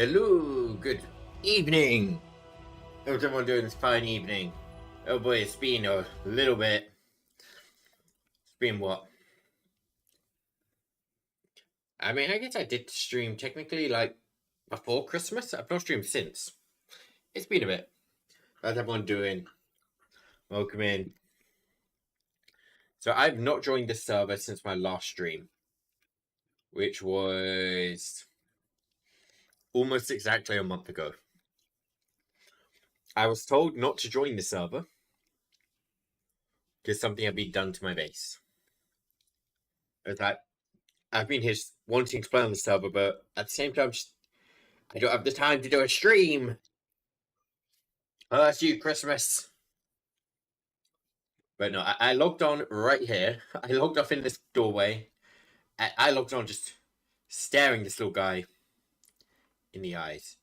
Hello, good evening. How's everyone doing this fine evening? Oh boy, it's been a little bit. It's been what? I mean, I guess I did stream technically like before Christmas. I've not streamed since. It's been a bit. How's everyone doing? Welcome in. So I've not joined the server since my last stream, which was almost exactly a month ago. I was told not to join the server because something had been done to my base. I've been here wanting to play on the server, but at the same time, I don't have the time to do a stream. Oh, that's you, Christmas. But no, I logged on right here. I logged off in this doorway. I logged on just staring this little guy in the eyes,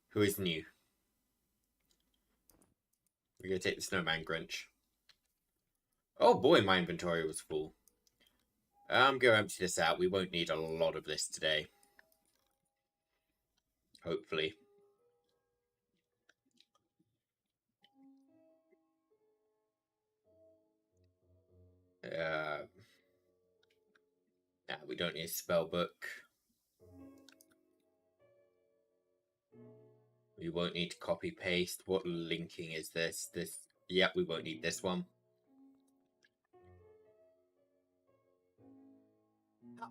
who is new. We're gonna take the snowman Grinch. Oh boy, my inventory was full. I'm gonna empty this out. We won't need a lot of this today. Hopefully. We don't need a spell book. We won't need to copy paste. What linking is this? Yeah, we won't need this one.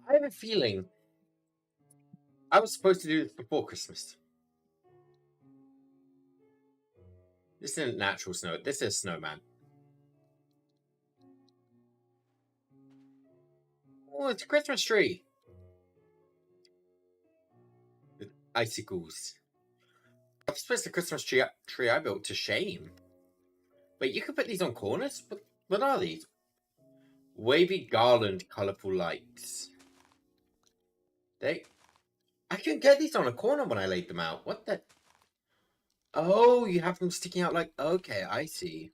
I have a feeling I was supposed to do this before Christmas. This isn't natural snow. This is snowman. Oh, it's a Christmas tree. With icicles. I've split the Christmas tree I built to shame. Wait, you can put these on corners? What are these? Wavy garland colourful lights. I couldn't get these on a corner when I laid them out. What the? Oh, you have them sticking out like... Okay, I see.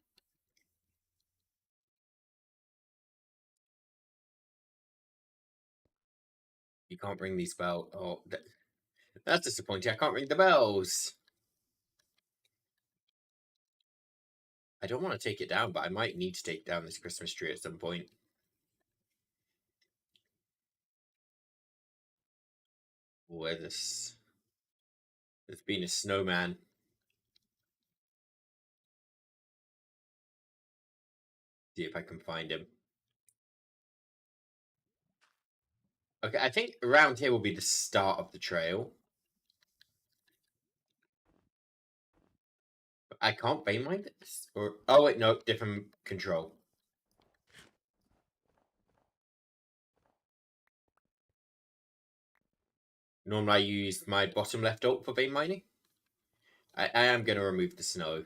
You can't ring these bells. Oh, that's disappointing. I can't ring the bells. I don't want to take it down, but I might need to take down this Christmas tree at some point. Where there's been a snowman. See if I can find him. Okay, I think around here will be the start of the trail. But I can't vein mine this? Or oh wait, no, different control. Normally I use my bottom left alt for vein mining. I am going to remove the snow.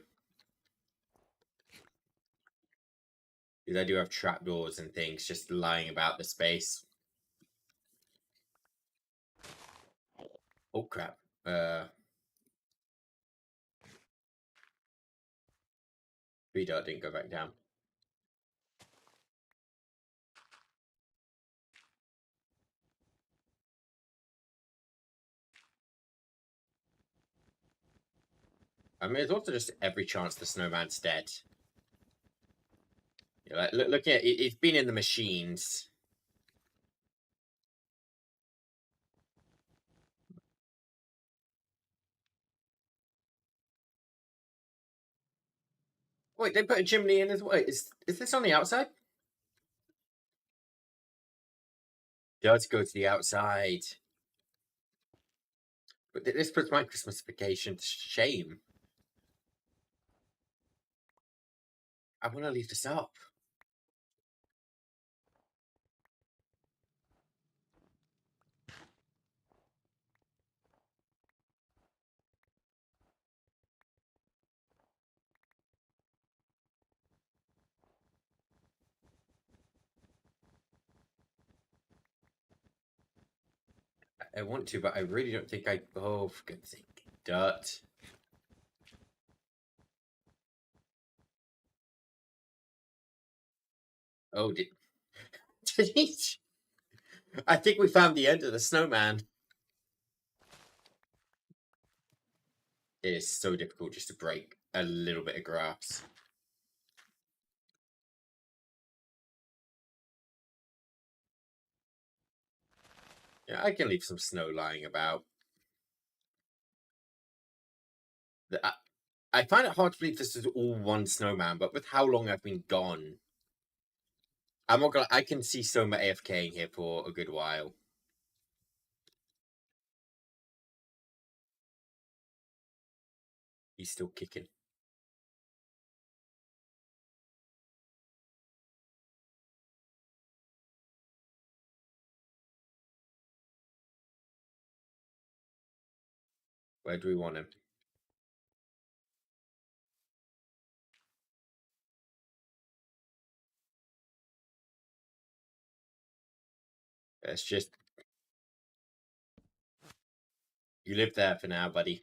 Because I do have trapdoors and things just lying about the space. Oh crap. Dart didn't go back down. I mean, there's also just every chance the snowman's dead. Yeah, like, look at it, it's been in the machines. Wait, they put a chimney in as well. Is this on the outside? Does go to the outside. But this puts my Christmasification to shame. I want to leave this up. I want to, but I really don't think I... Oh, for goodness sake. Dirt. Oh, did he... I think we found the end of the snowman. It is so difficult just to break a little bit of grass. Yeah, I can leave some snow lying about. I find it hard to believe this is all one snowman, but with how long I've been gone, I'm not gonna. I can see Soma AFKing here for a good while. He's still kicking. Where do we want him? Let's just. You live there for now, buddy.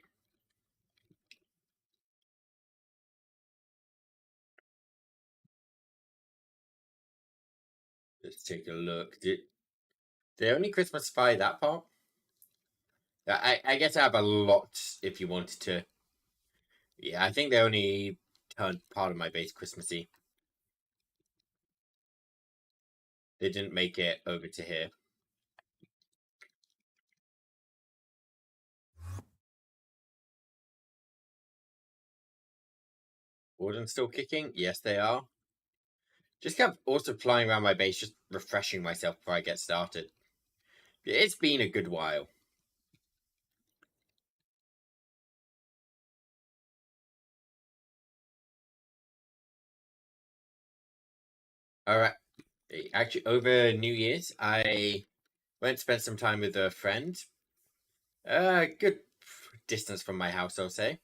Let's take a look. Did they only Christmasify that part? I guess I have a lot if you wanted to. Yeah, I think they only turned part of my base Christmassy. They didn't make it over to here. Warden's still kicking? Yes, they are. Just kept also flying around my base, just refreshing myself before I get started. It's been a good while. Alright. Actually, over New Year's, I went and spent some time with a friend. Good distance from my house, I'll say.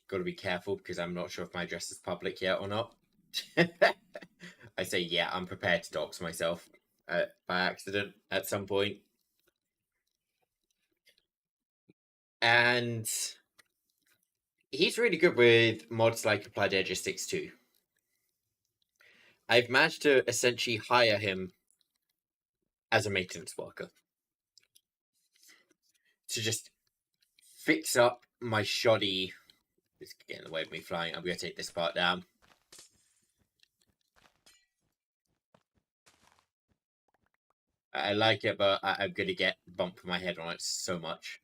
Got to be careful because I'm not sure if my address is public yet or not. I say, yeah, I'm prepared to dox myself by accident at some point. And he's really good with mods like Applied Logistics too. I've managed to essentially hire him as a maintenance worker to just fix up my shoddy. It's getting in the way of me flying. I'm going to take this part down. I like it, but I'm going to get bumped my head on it so much.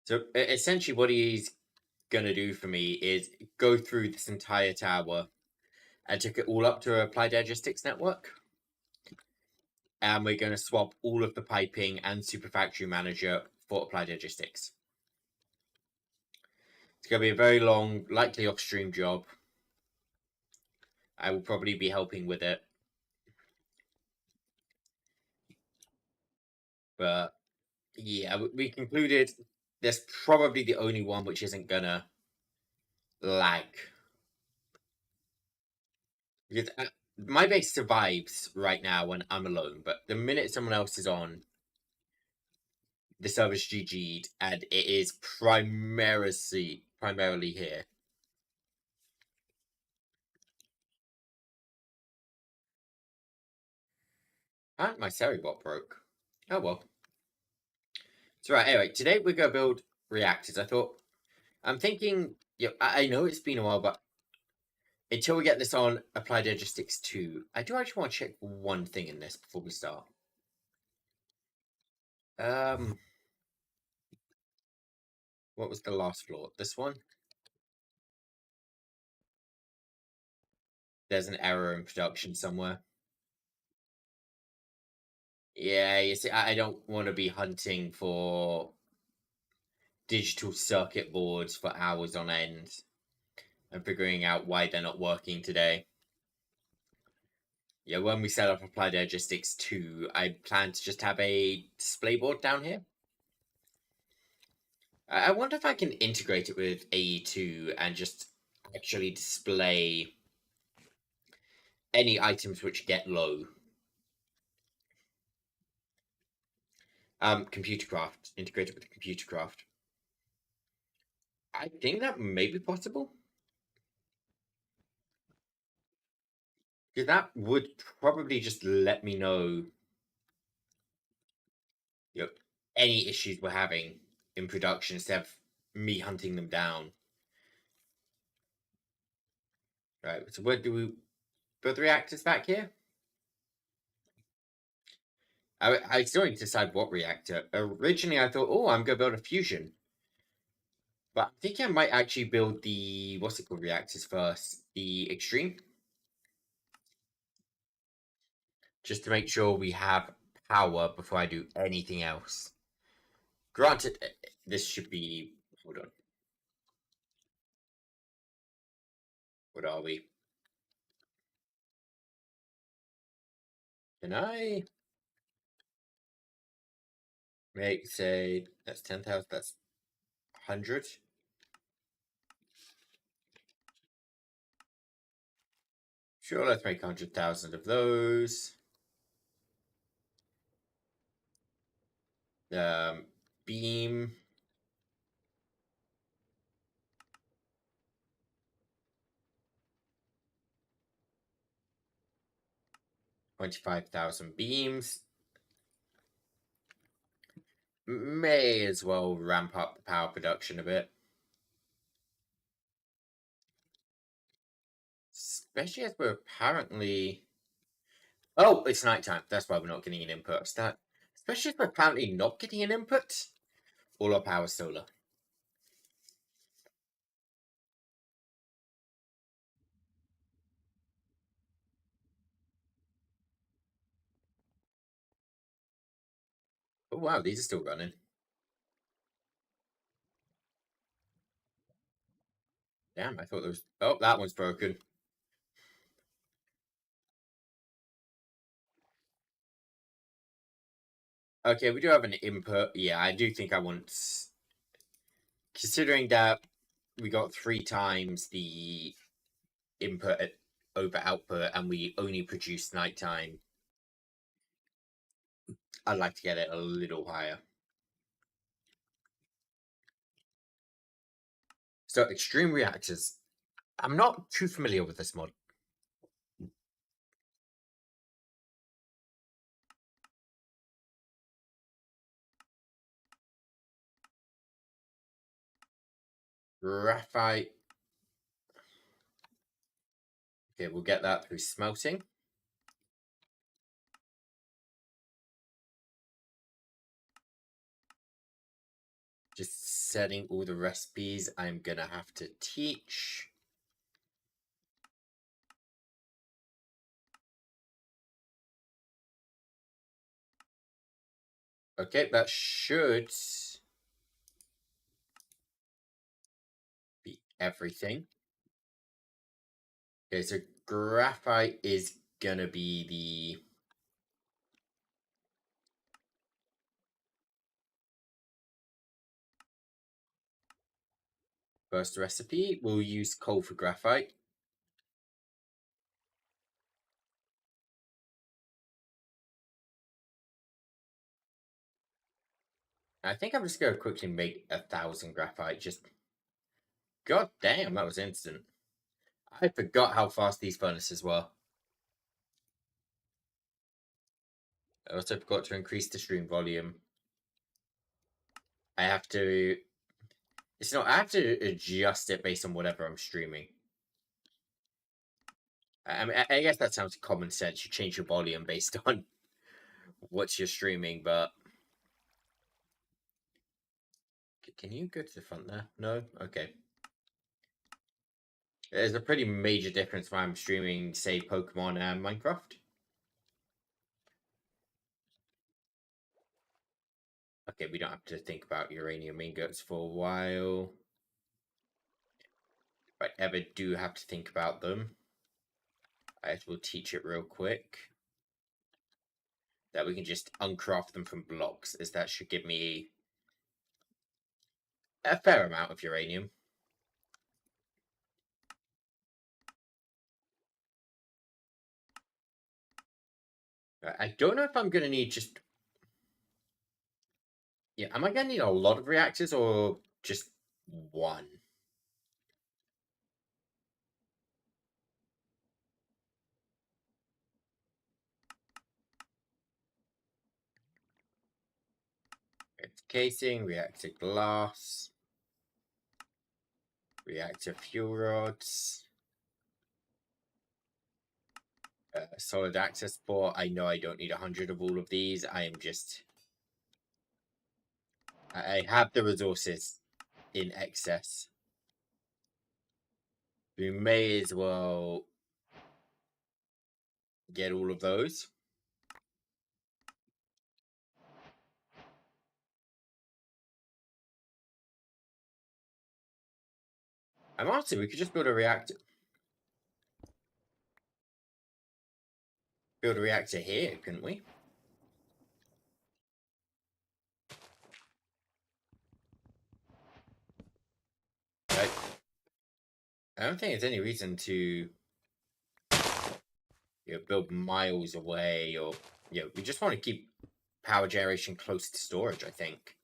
So essentially, what he's going to do for me is go through this entire tower and took it all up to Applied Logistics network. And we're going to swap all of the piping and Super Factory Manager for Applied Logistics. It's going to be a very long, likely off-stream job. I will probably be helping with it. But yeah, we concluded there's probably the only one which isn't gonna lag. Because my base survives right now when I'm alone, but the minute someone else is on, the server's GG'd, and it is primarily here. And my Seribot broke. Oh well. So right, anyway, today we're gonna build reactors. I'm thinking, I know it's been a while, but until we get this on Applied Logistics 2, I do actually want to check one thing in this before we start. What was the last floor? This one? There's an error in production somewhere. Yeah, you see, I don't want to be hunting for digital circuit boards for hours on end and figuring out why they're not working today. Yeah, when we set up Applied Logistics 2, I plan to just have a display board down here. I wonder if I can integrate it with AE2 and just actually display any items which get low. Computer craft. Integrate it with computer craft. I think that may be possible. Because that would probably just let me know any issues we're having in production instead of me hunting them down. Right, so where do we build the reactors back here? I still need to decide what reactor. Originally, I thought, oh, I'm going to build a fusion. But I'm thinking I might actually build the, what's it called, reactors first? The extreme? Just to make sure we have power before I do anything else. Granted, this should be, hold on. What are we? Can I make, say, that's 10,000, that's 100? Sure, let's make 100,000 of those. Beam. $25,000 beams. May as well ramp up the power production a bit. Especially as we're apparently... Oh, it's nighttime. That's why we're not getting an input. Especially as we're apparently not getting an input. All our power solar. Oh wow, these are still running. Damn, I thought there was... Oh, that one's broken. Okay, we do have an input. Yeah, I do think I want... Considering that we got 3 times the input over output and we only produce nighttime, I'd like to get it a little higher. So, extreme reactors. I'm not too familiar with this mod. Graphite. Okay, we'll get that through smelting. Just setting all the recipes I'm gonna have to teach. Okay, that should be everything. Okay, so graphite is gonna be the first recipe. We'll use coal for graphite. I think I'm just gonna quickly make 1,000 graphite. Just god damn, that was instant. I forgot how fast these furnaces were. I also forgot to increase the stream volume. I have to... It's not... I have to adjust it based on whatever I'm streaming. I mean, I guess that sounds common sense. You change your volume based on what you're streaming, but... Can you go to the front there? No? Okay. There's a pretty major difference when I'm streaming, say, Pokemon and Minecraft. Okay, we don't have to think about uranium ingots for a while. If I ever do have to think about them, I will teach it real quick. That we can just uncraft them from blocks, as that should give me a fair amount of uranium. I don't know if I'm going to need just... Yeah, am I going to need a lot of reactors or just one? reactor casing, reactor glass, reactor fuel rods, solid access port. I know I don't need 100 of all of these. I have the resources in excess. We may as well get all of those. I'm honestly, we could just build a reactor. Build a reactor here, couldn't we? Right. I don't think there's any reason to build miles away, or we just want to keep power generation close to storage, I think.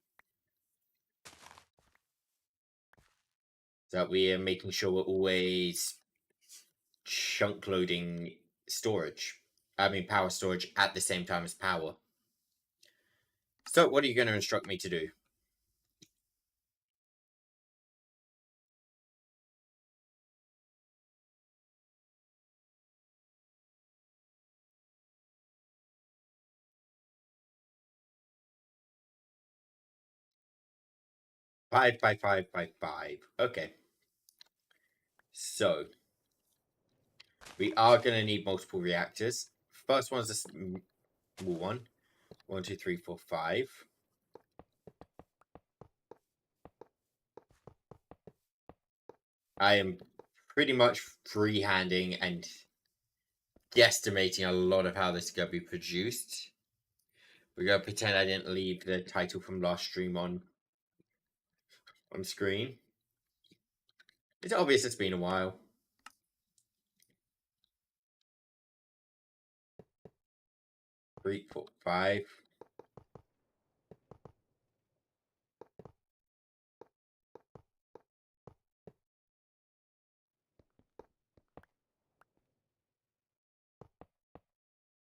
So that we are making sure we're always chunk loading storage. I mean power storage at the same time as power. So what are you going to instruct me to do? Five by 5 by 5. Okay. So we are going to need multiple reactors. First one's a small one. 1, 2, 3, 4, 5. I am pretty much freehanding and guesstimating a lot of how this is going to be produced. We're going to pretend I didn't leave the title from last stream on screen. It's obvious it's been a while. Three, 4, 5.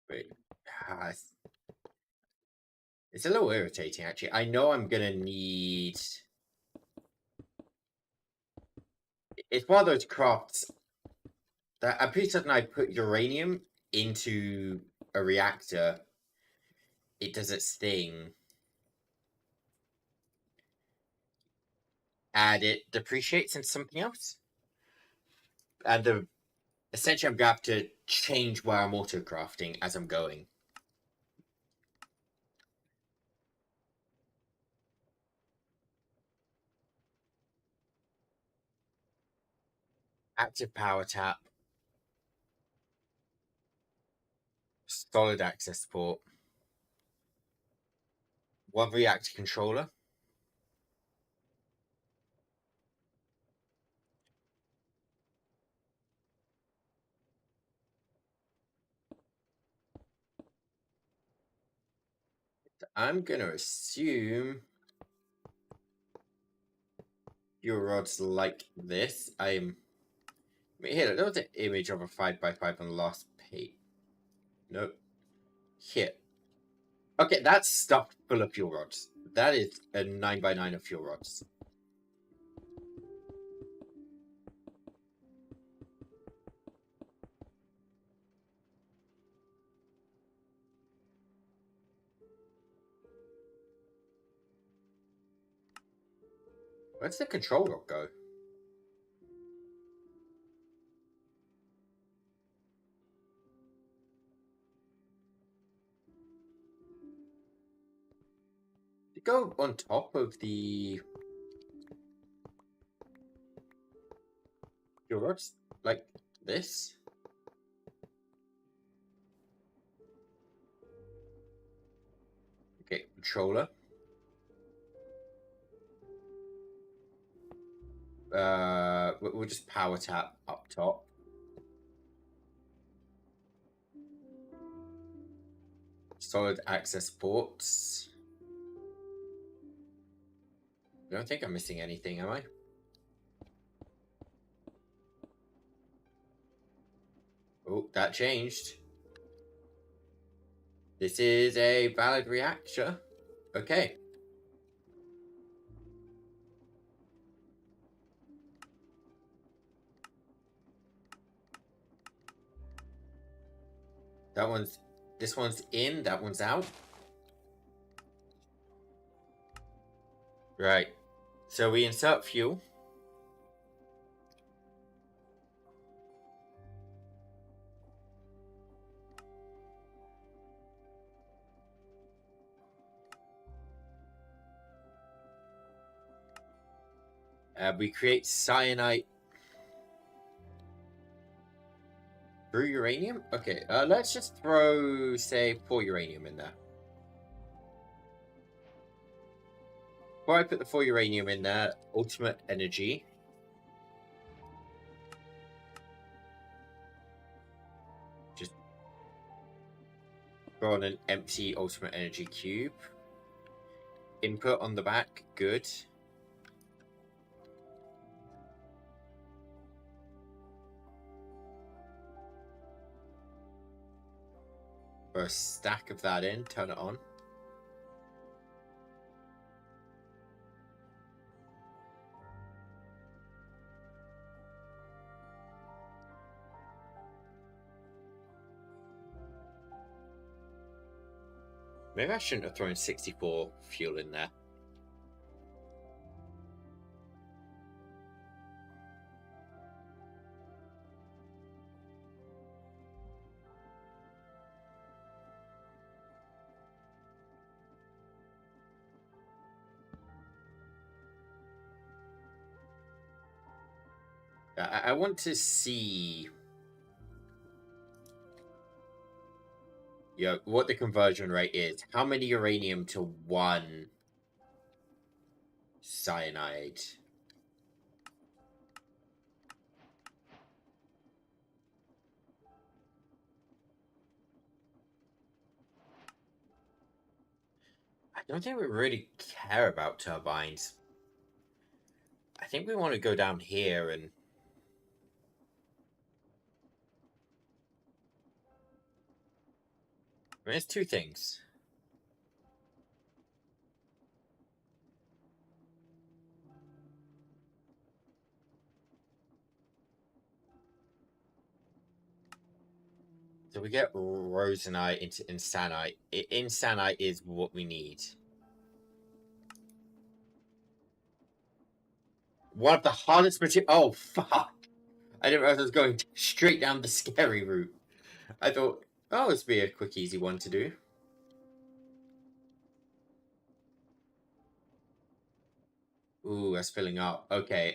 Wait. It's a little irritating, actually. I know I'm going to need... It's one of those crafts that I'm pretty certain I put uranium into a reactor. It does its thing. And it depreciates into something else. And essentially I'm going to have to change where I'm auto-crafting as I'm going. Active power tap. Solid access port. One reactor controller. I'm going to assume your rods like this. Here, there was an image of a 5 by 5 on the last page. Nope. Here. Okay, that's stuffed full of fuel rods. That is a 9 by 9 of fuel rods. Where's the control rod go? Did it go on top of the fuel rods? Like this? Okay, controller. We'll just power tap up top. Solid access ports. I don't think I'm missing anything, am I? Oh, that changed. This is a valid reactor. Okay. That one's... This one's in, that one's out. Right. So we insert fuel. We create cyanide. Brew uranium? Okay, let's just throw, say, 4 uranium in there. Before I put the 4 uranium in there, ultimate energy. Just throw on an empty ultimate energy cube. Input on the back, good. Throw a stack of that in, turn it on. Maybe I shouldn't have thrown 64 fuel in there. I want to see what the conversion rate is. How many uranium to 1 cyanide? I don't think we really care about turbines. I think we want to go down here and... There's 2 things. So we get rosenite into insanite. Insanite is what we need. One of the hardest material. Oh, fuck. I didn't realize I was going straight down the scary route. I thought, oh, this would be a quick, easy one to do. Ooh, that's filling up. Okay,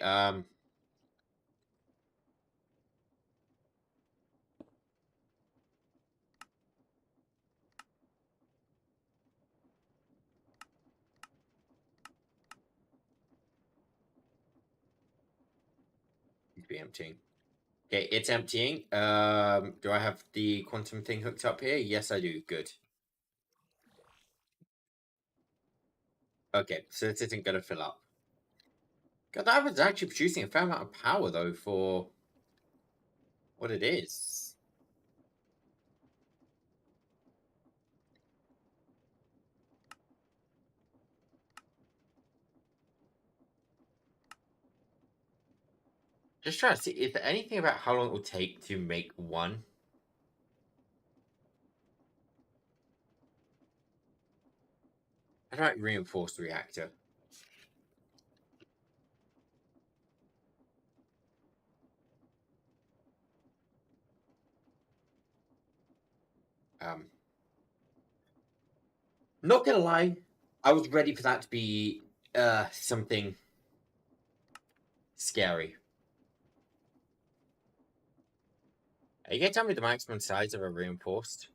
It'd be emptying. Okay, it's emptying. Do I have the quantum thing hooked up here? Yes, I do. Good. Okay, so this isn't gonna fill up. God, that was actually producing a fair amount of power, though, for what it is. Just trying to see, is there anything about how long it will take to make one? I don't reinforced reactor. Not gonna lie, I was ready for that to be something scary. Are you gonna tell me the maximum size of a reinforced?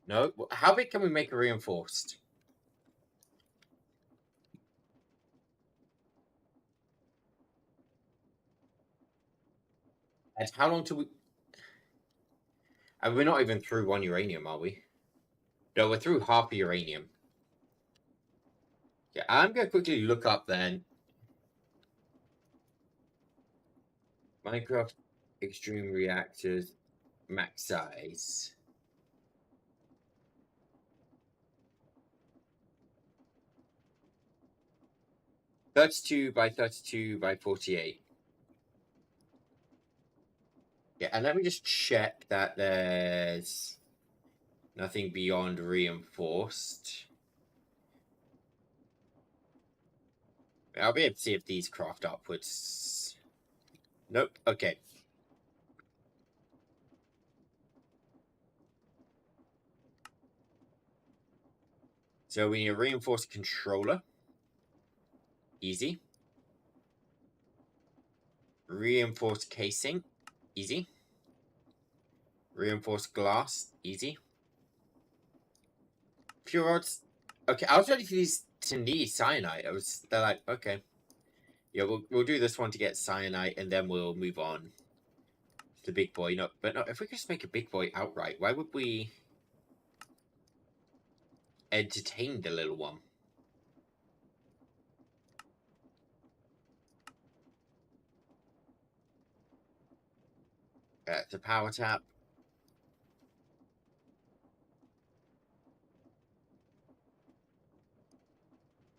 No? How big can we make a reinforced? And how long till we... And we're not even through 1 uranium, are we? No, we're through half a uranium. Yeah, I'm gonna quickly look up then. Minecraft Extreme Reactors max size. 32 by 32 by 48. Yeah, and let me just check that there's nothing beyond reinforced. I'll be able to see if these craft upwards. Nope. Okay. So we need a reinforced controller. Easy. Reinforced casing. Easy. Reinforced glass. Easy. Pure rods. Okay, I was ready for these to need cyanide. They're like, okay. Yeah, we'll do this one to get cyanide, and then we'll move on to the big boy. No, but no, if we could just make a big boy outright, why would we entertain the little one? It's a power tap.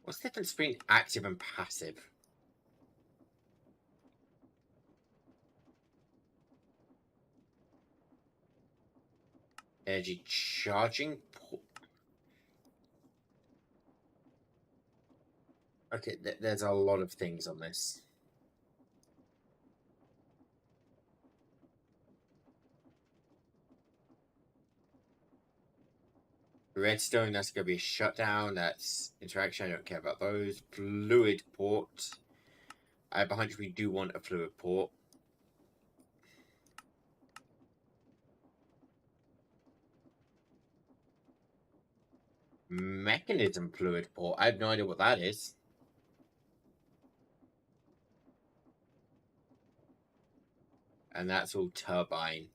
What's the difference between active and passive? Energy charging. Okay, there's a lot of things on this. Redstone, that's going to be a shutdown. That's interaction. I don't care about those. Fluid port. I have a hunch we do want a fluid port. Mechanism fluid port. I have no idea what that is. And that's all turbine.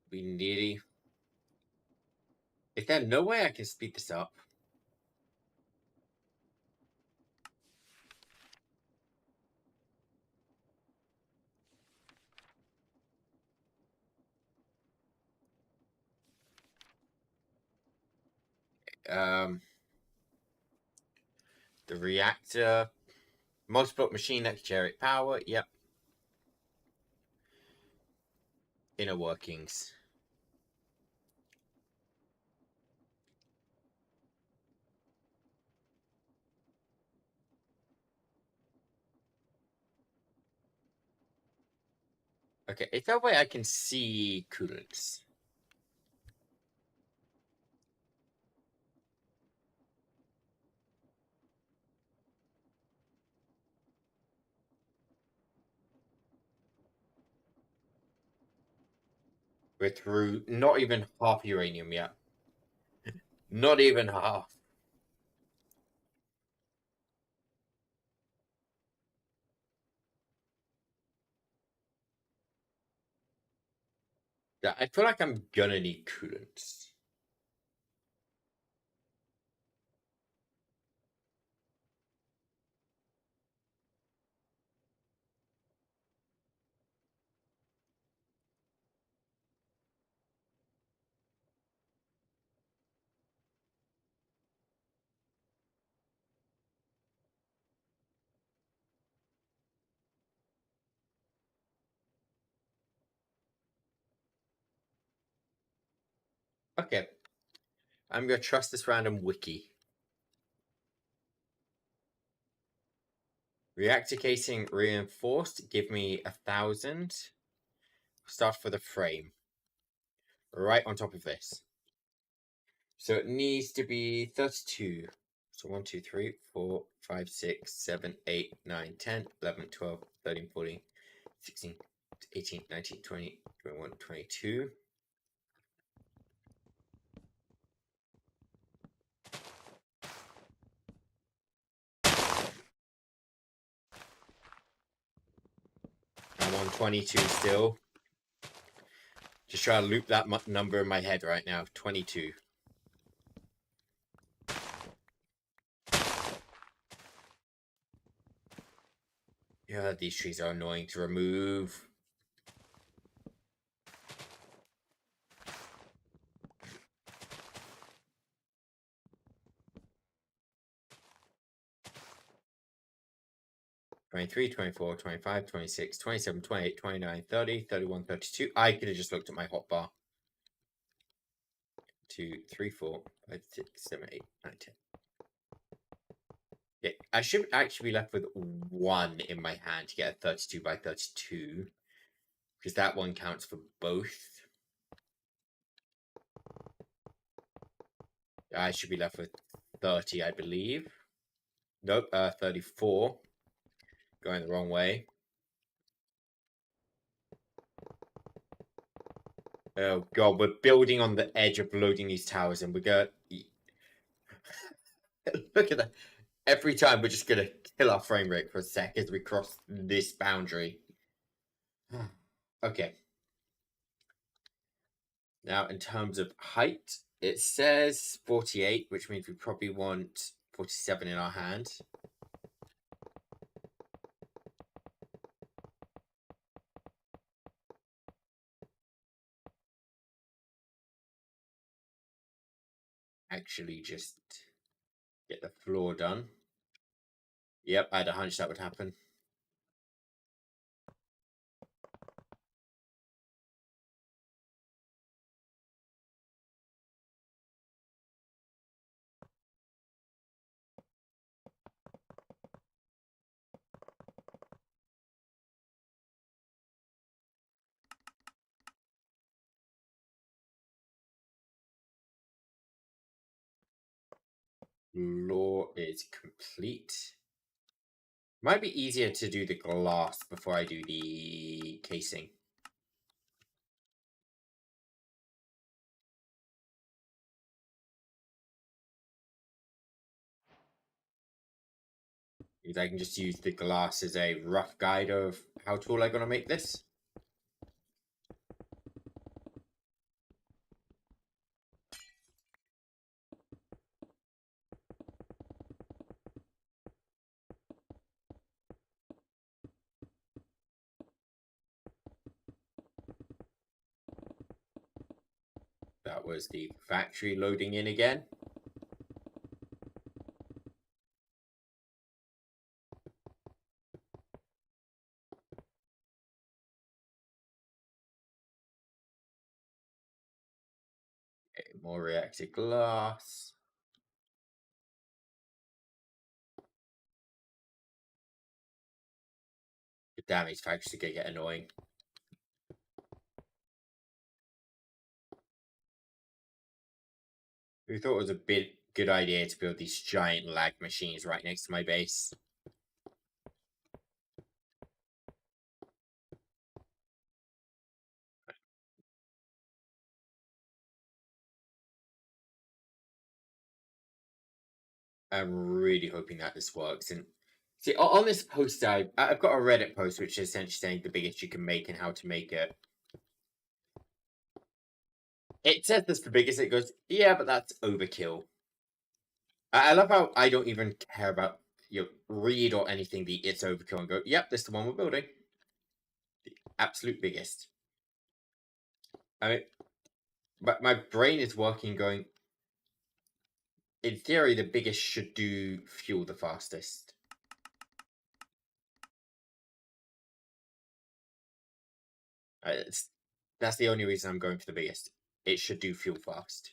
Be nearly. Is there no way I can speed this up? The reactor. Multi-block machine that can generate power. Yep. Inner workings. Okay, is there a way I can see coolants? We're through not even half uranium yet. Not even half. Yeah, I feel like I'm gonna need coolants. Okay. I'm gonna trust this random wiki. Reactor casing reinforced. Give me 1,000. Start for the frame. Right on top of this. So it needs to be 32. So 1, 2, 3, 4, 5, 6, 7, 8, 9, 10, 11, 12, 13, 14, 16, 18, 19, 20, 21, 22. I'm on 22 still. Just try to loop that number in my head right now. 22. Yeah, these trees are annoying to remove. "23, 24, 25, 26, 27, 28, 29, 30, 31, 32. I could have just looked at my hotbar. 2, 3, 4, 5, 6, 7, 8, 9, 10. Yeah, I should actually be left with one in my hand to get a 32 by 32. Because that one counts for both. I should be left with 30, I believe. Nope, 34. Going the wrong way. Oh god, we're building on the edge of loading these towers, and we're gonna... Look at that. Every time we're just gonna kill our frame rate for a sec as we cross this boundary. Okay. Now, in terms of height, it says 48, which means we probably want 47 in our hand. Actually, just get the floor done. Yep, I had a hunch that would happen. Floor is complete. Might be easier to do the glass before I do the casing. Because I can just use the glass as a rough guide of how tall I'm going to make this. That was the factory loading in again. Okay, more reactor glass. Damn, these factories are going to get annoying. We thought it was a bit good idea to build these giant lag machines right next to my base. I'm really hoping that this works. And see, on this post, I've got a Reddit post which is essentially saying the biggest you can make and how to make it. It says this the biggest. It goes, yeah, but that's overkill. I love how I don't even care about read or anything. The it's overkill and go, yep, this is the one we're building. The absolute biggest. I mean, but my brain is working, going. In theory, the biggest should do fuel the fastest. That's the only reason I'm going for the biggest. It should do fuel fast.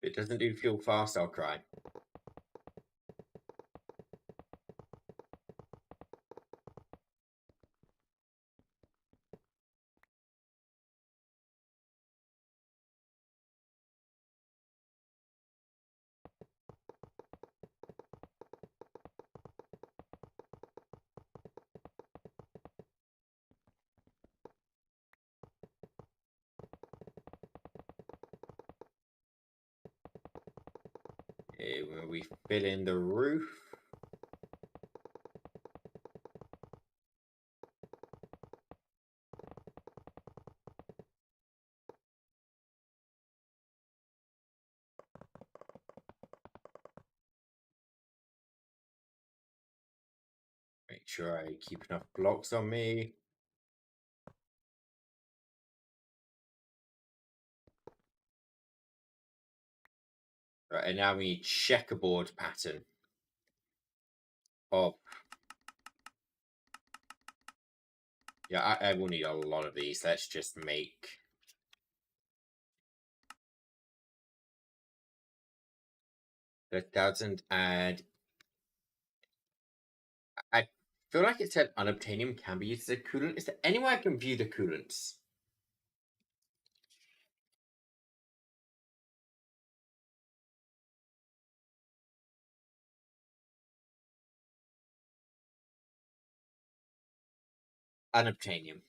If it doesn't do fuel fast, I'll cry. When we fill in the roof. Make sure I keep enough blocks on me. Right, and now we need checkerboard pattern. Oh, yeah, I will need a lot of these. Let's just make 1,000, and I feel like it said unobtainium can be used as a coolant. Is there any way I can view the coolants? Unobtainium.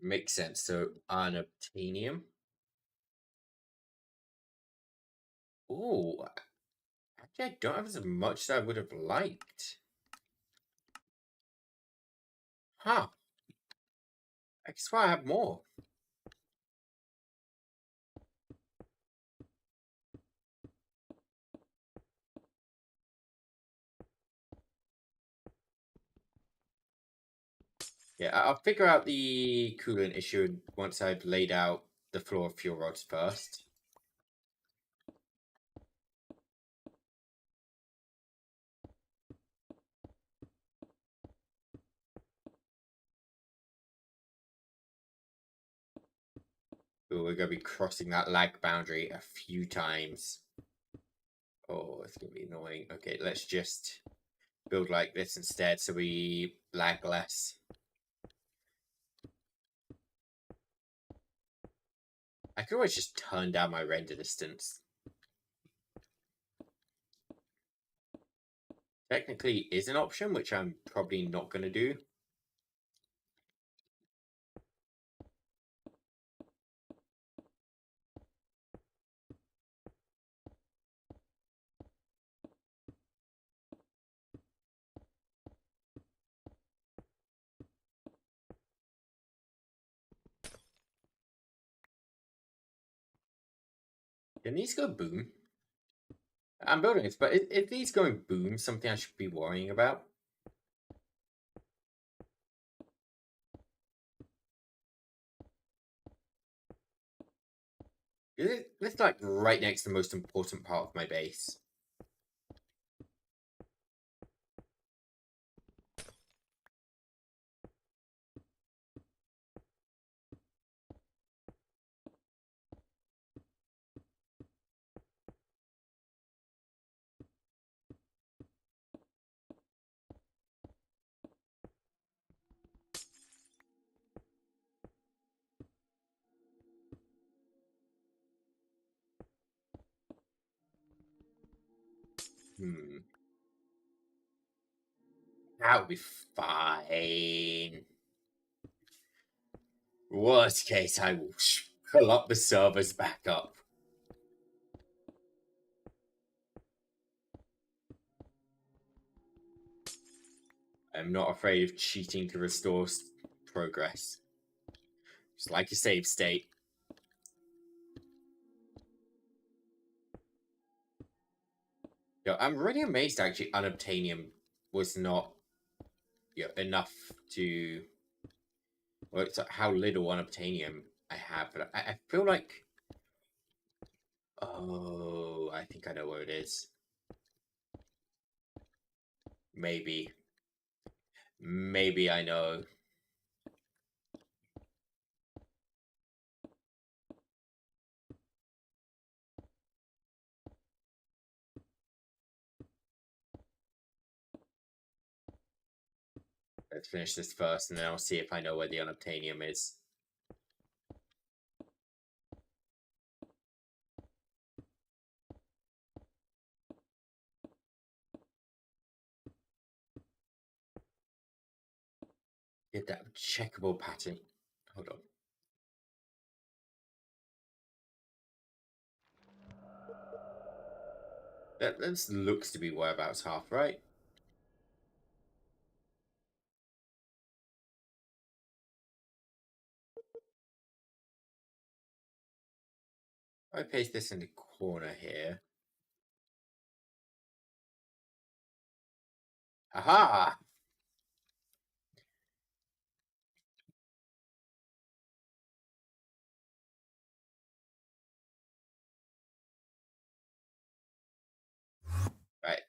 Makes sense. So unobtainium. Oh, actually, I don't have as much as I would have liked. Huh. I guess why I have more. Yeah, I'll figure out the coolant issue once I've laid out the floor of fuel rods first. Ooh, we're going to be crossing that lag boundary a few times. Oh, it's going to be annoying. Okay, let's just build like this instead so we lag less. I could always just turn down my render distance. Technically is an option, which I'm probably not going to do. Can these go boom? I'm building it, but if these going boom something I should be worrying about? It's like right next to the most important part of my base. That would be fine. Worst case, I will pull up the servers back up. I'm not afraid of cheating to restore progress. Just like a save state. Yo, I'm really amazed actually unobtainium was not enough to. Well, it's like how little unobtainium I have, but I feel like. Oh, I think I know where it is. Maybe. Maybe I know. Let's finish this first, and then I'll see if I know where the unobtainium is. Get that checkable pattern. Hold on. That looks to be whereabouts half, right? I paste this in the corner here. Aha! Right.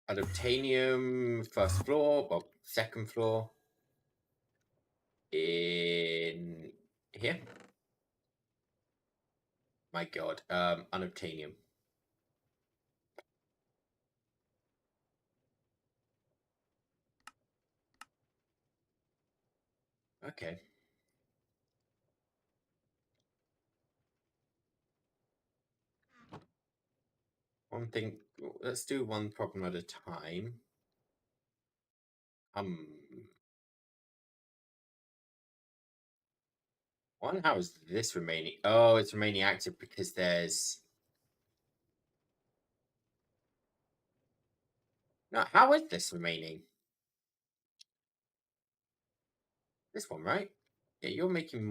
Unobtainium, first floor, well, second floor. In here. My god. Unobtainium. Okay. One thing. Let's do one problem at a time. One, how is this remaining? Oh, it's remaining active because there's. No, how is this remaining? This one, right? Yeah, you're making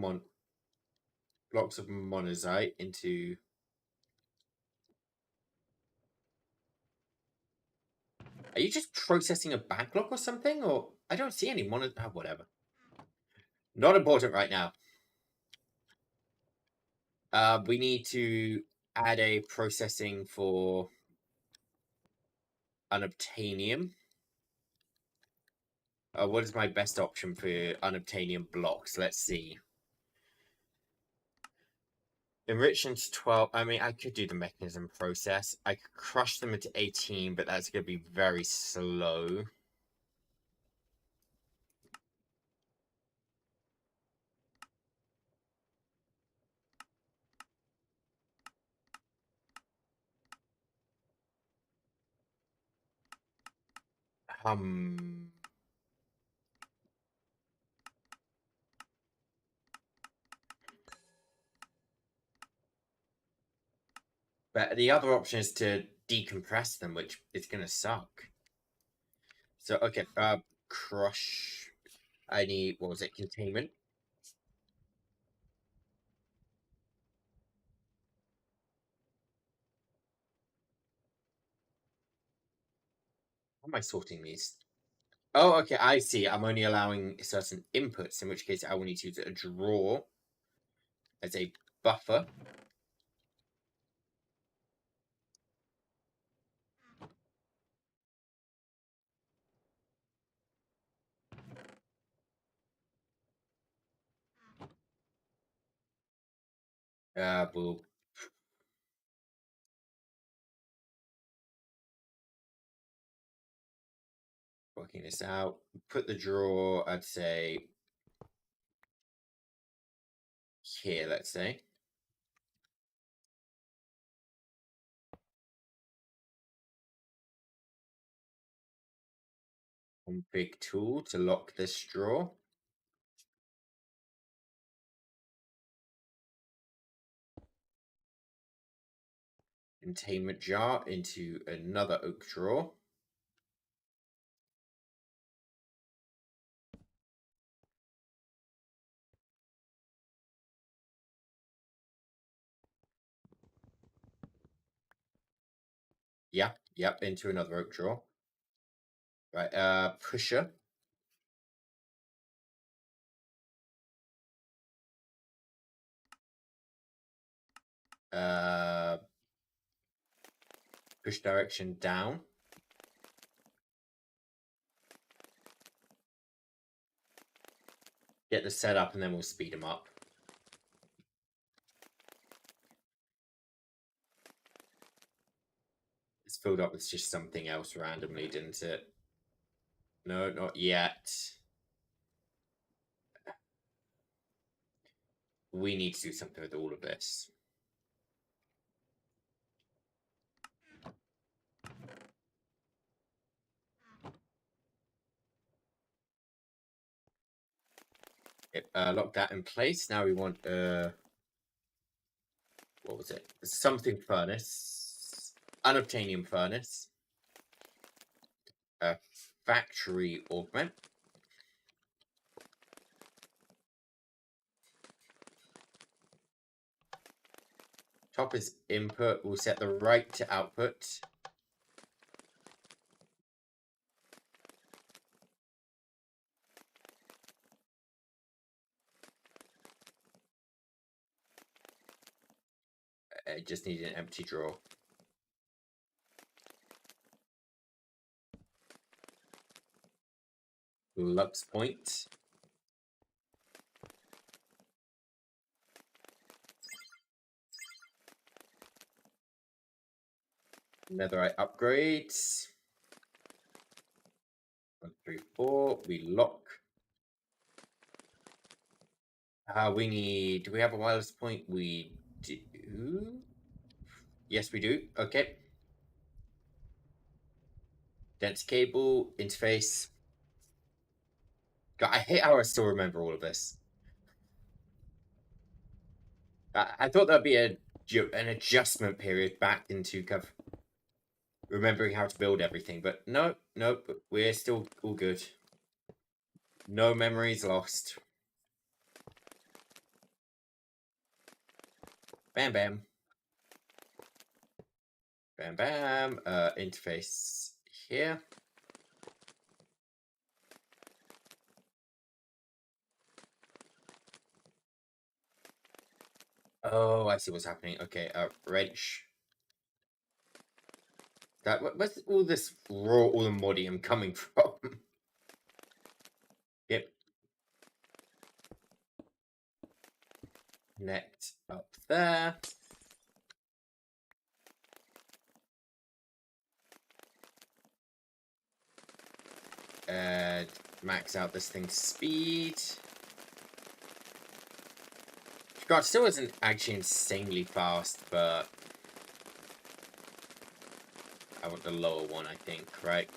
blocks of monazite into. Are you just processing a backlog or something? Or I don't see any Oh, whatever. Not important right now. We need to add a processing for unobtainium. What is my best option for unobtainium blocks? Let's see. Enrich into 12. I mean, I could do the mechanism process. I could crush them into 18, but that's going to be very slow. But the other option is to decompress them, which is going to suck. So, okay, crush. I need, what was it, containment? How am I sorting these? Oh, okay, I see. I'm only allowing certain inputs, in which case I will need to use a draw as a buffer. We'll working this out. Put the draw, I'd say, here, let's say. One big tool to lock this draw. Containment jar into another oak drawer. Yep, into another oak drawer. Right, pusher. Push direction down. Get the setup and then we'll speed them up. It's filled up with just something else randomly, didn't it? No, not yet. We need to do something with all of this. Lock that in place. Now we want what was it? Something furnace. Unobtainium furnace. Factory augment. Top is input. We'll set the right to output. I just need an empty drawer. Lux point. Netherite upgrades. 1, 3, 4. We lock. We need. Do we have a wireless point? We do. Yes, we do. Okay. Dense cable interface. God, I hate how I still remember all of this. I thought there'd be an adjustment period back into kind of remembering how to build everything, but no, we're still all good. No memories lost. Bam, bam. Bam, bam. Interface here. Oh, I see what's happening. Okay, wrench. Where's all this raw allmodium coming from? Yep. Connect up there. Max out this thing's speed. God, still isn't actually insanely fast, but I want the lower one, I think, right?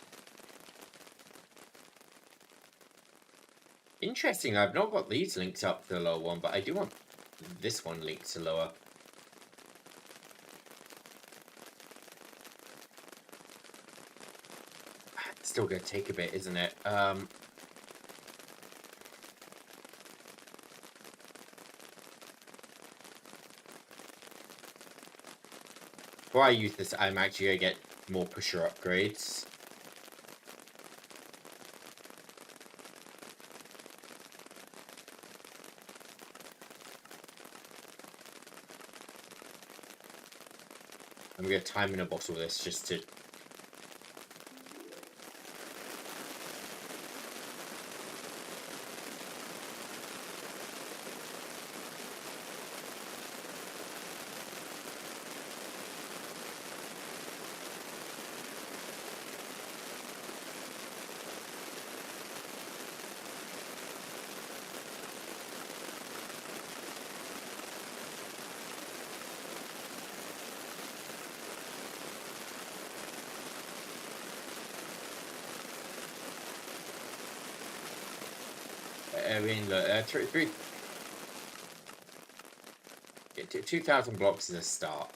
Interesting, I've not got these linked up to the lower one, but I do want this one linked to lower. It's still gonna take a bit, isn't it? Before I use this, I'm actually gonna get more pusher upgrades. I'm gonna time in a bottle this just to. I mean, look, 2,000 blocks is a start.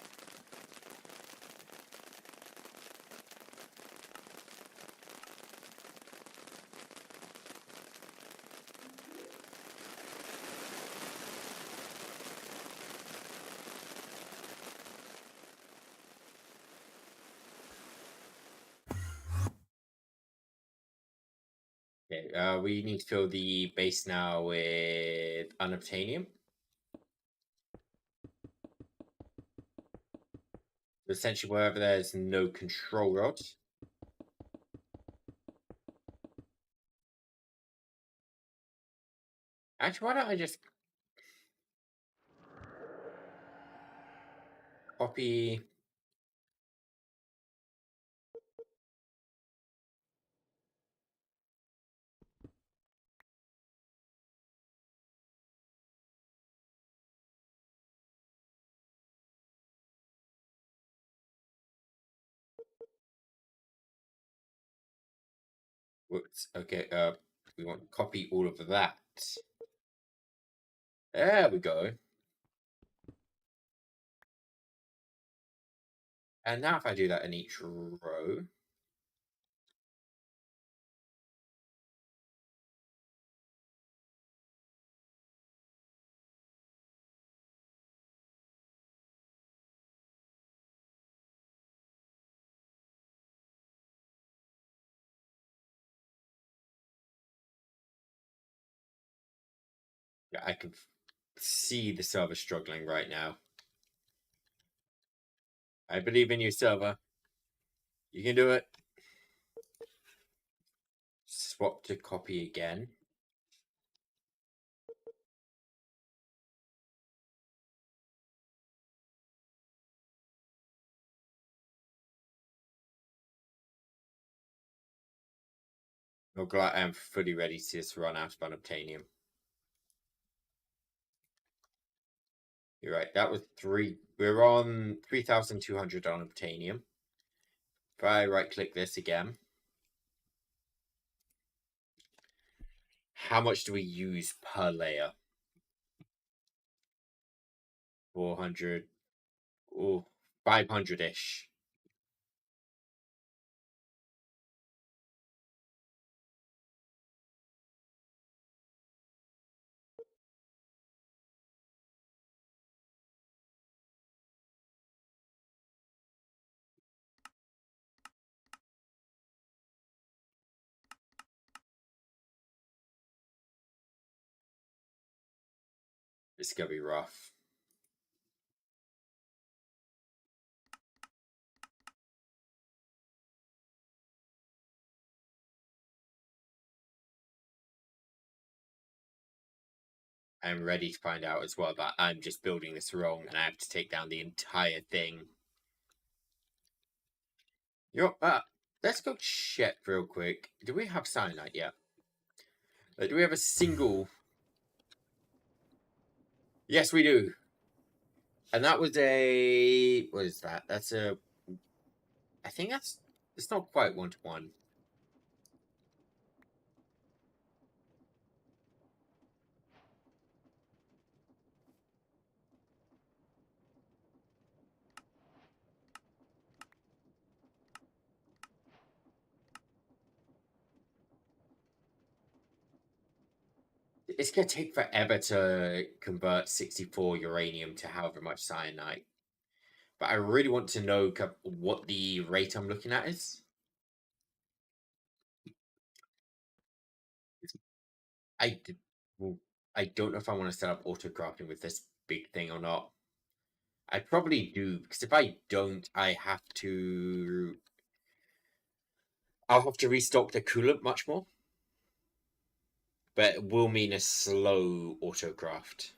Okay, we need to fill the base now with unobtainium. Essentially, wherever there's no control rod. Actually, why don't I just copy? Whoops. Okay. We want to copy all of that. There we go. And now, if I do that in each row. I can see the server struggling right now. I believe in you, server. You can do it. Swap to copy again. I'm glad I'm fully ready to just run out of unobtainium. You're right, that was 3. We're on 3,200 unobtainium. If I right click this again. How much do we use per layer? 400. Oh, 500-ish. It's gonna be rough. I'm ready to find out as well that I'm just building this wrong and I have to take down the entire thing. You know, let's go check real quick. Do we have cyanide yet? Do we have a single? Yes, we do. And that was a. What is that? That's a. I think that's. It's not quite 1-to-1. It's gonna take forever to convert 64 uranium to however much cyanide. But I really want to know what the rate I'm looking at is. I did, well, I don't know if I want to set up auto crafting with this big thing or not. I probably do, because if I don't, I'll have to restock the coolant much more. But it will mean a slow autocraft.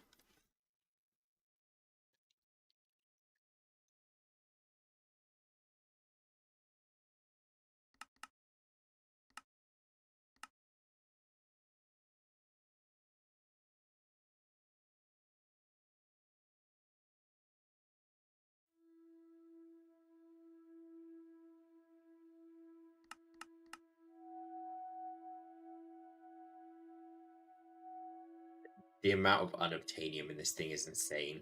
The amount of unobtainium in this thing is insane.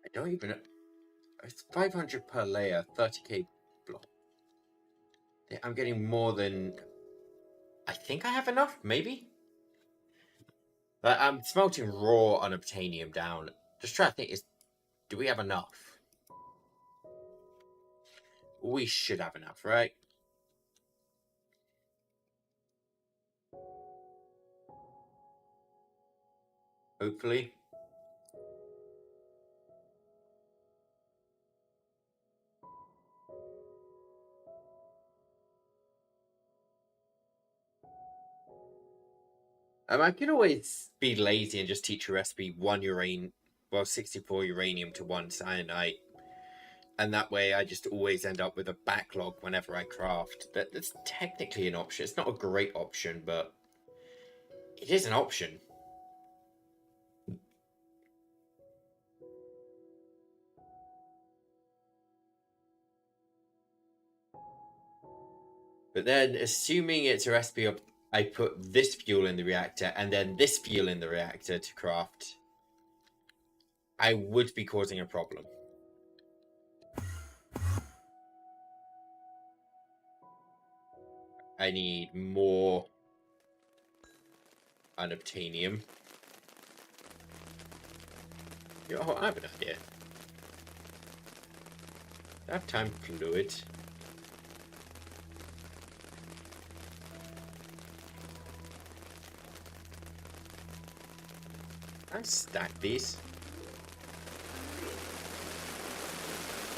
I don't even know. It's 500 per layer, 30k block. I'm getting more than. I think I have enough, maybe? I'm smelting raw unobtainium down. Just trying to think, do we have enough? We should have enough, right? Hopefully. I could always be lazy and just teach a recipe 64 uranium to 1 cyanide. And that way I just always end up with a backlog whenever I craft. That's technically an option. It's not a great option, but it is an option. But then, assuming it's a recipe of I put this fuel in the reactor and then this fuel in the reactor to craft, I would be causing a problem. I need more unobtainium. You know, I have an idea. I have time fluid. Can I stack these?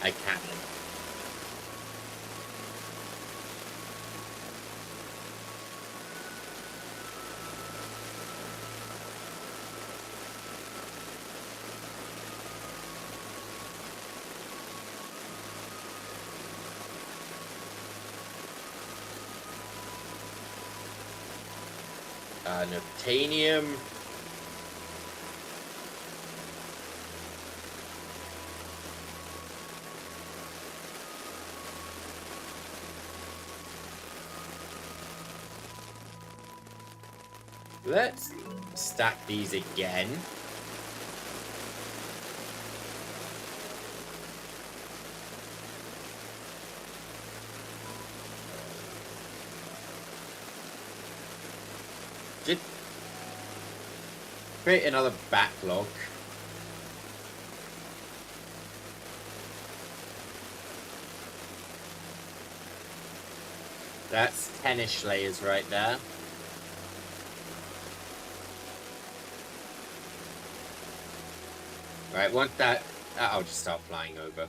I can. Unobtainium. Let's stack these again. Just create another backlog. That's 10-ish layers right there. Right, once that, I'll just start flying over.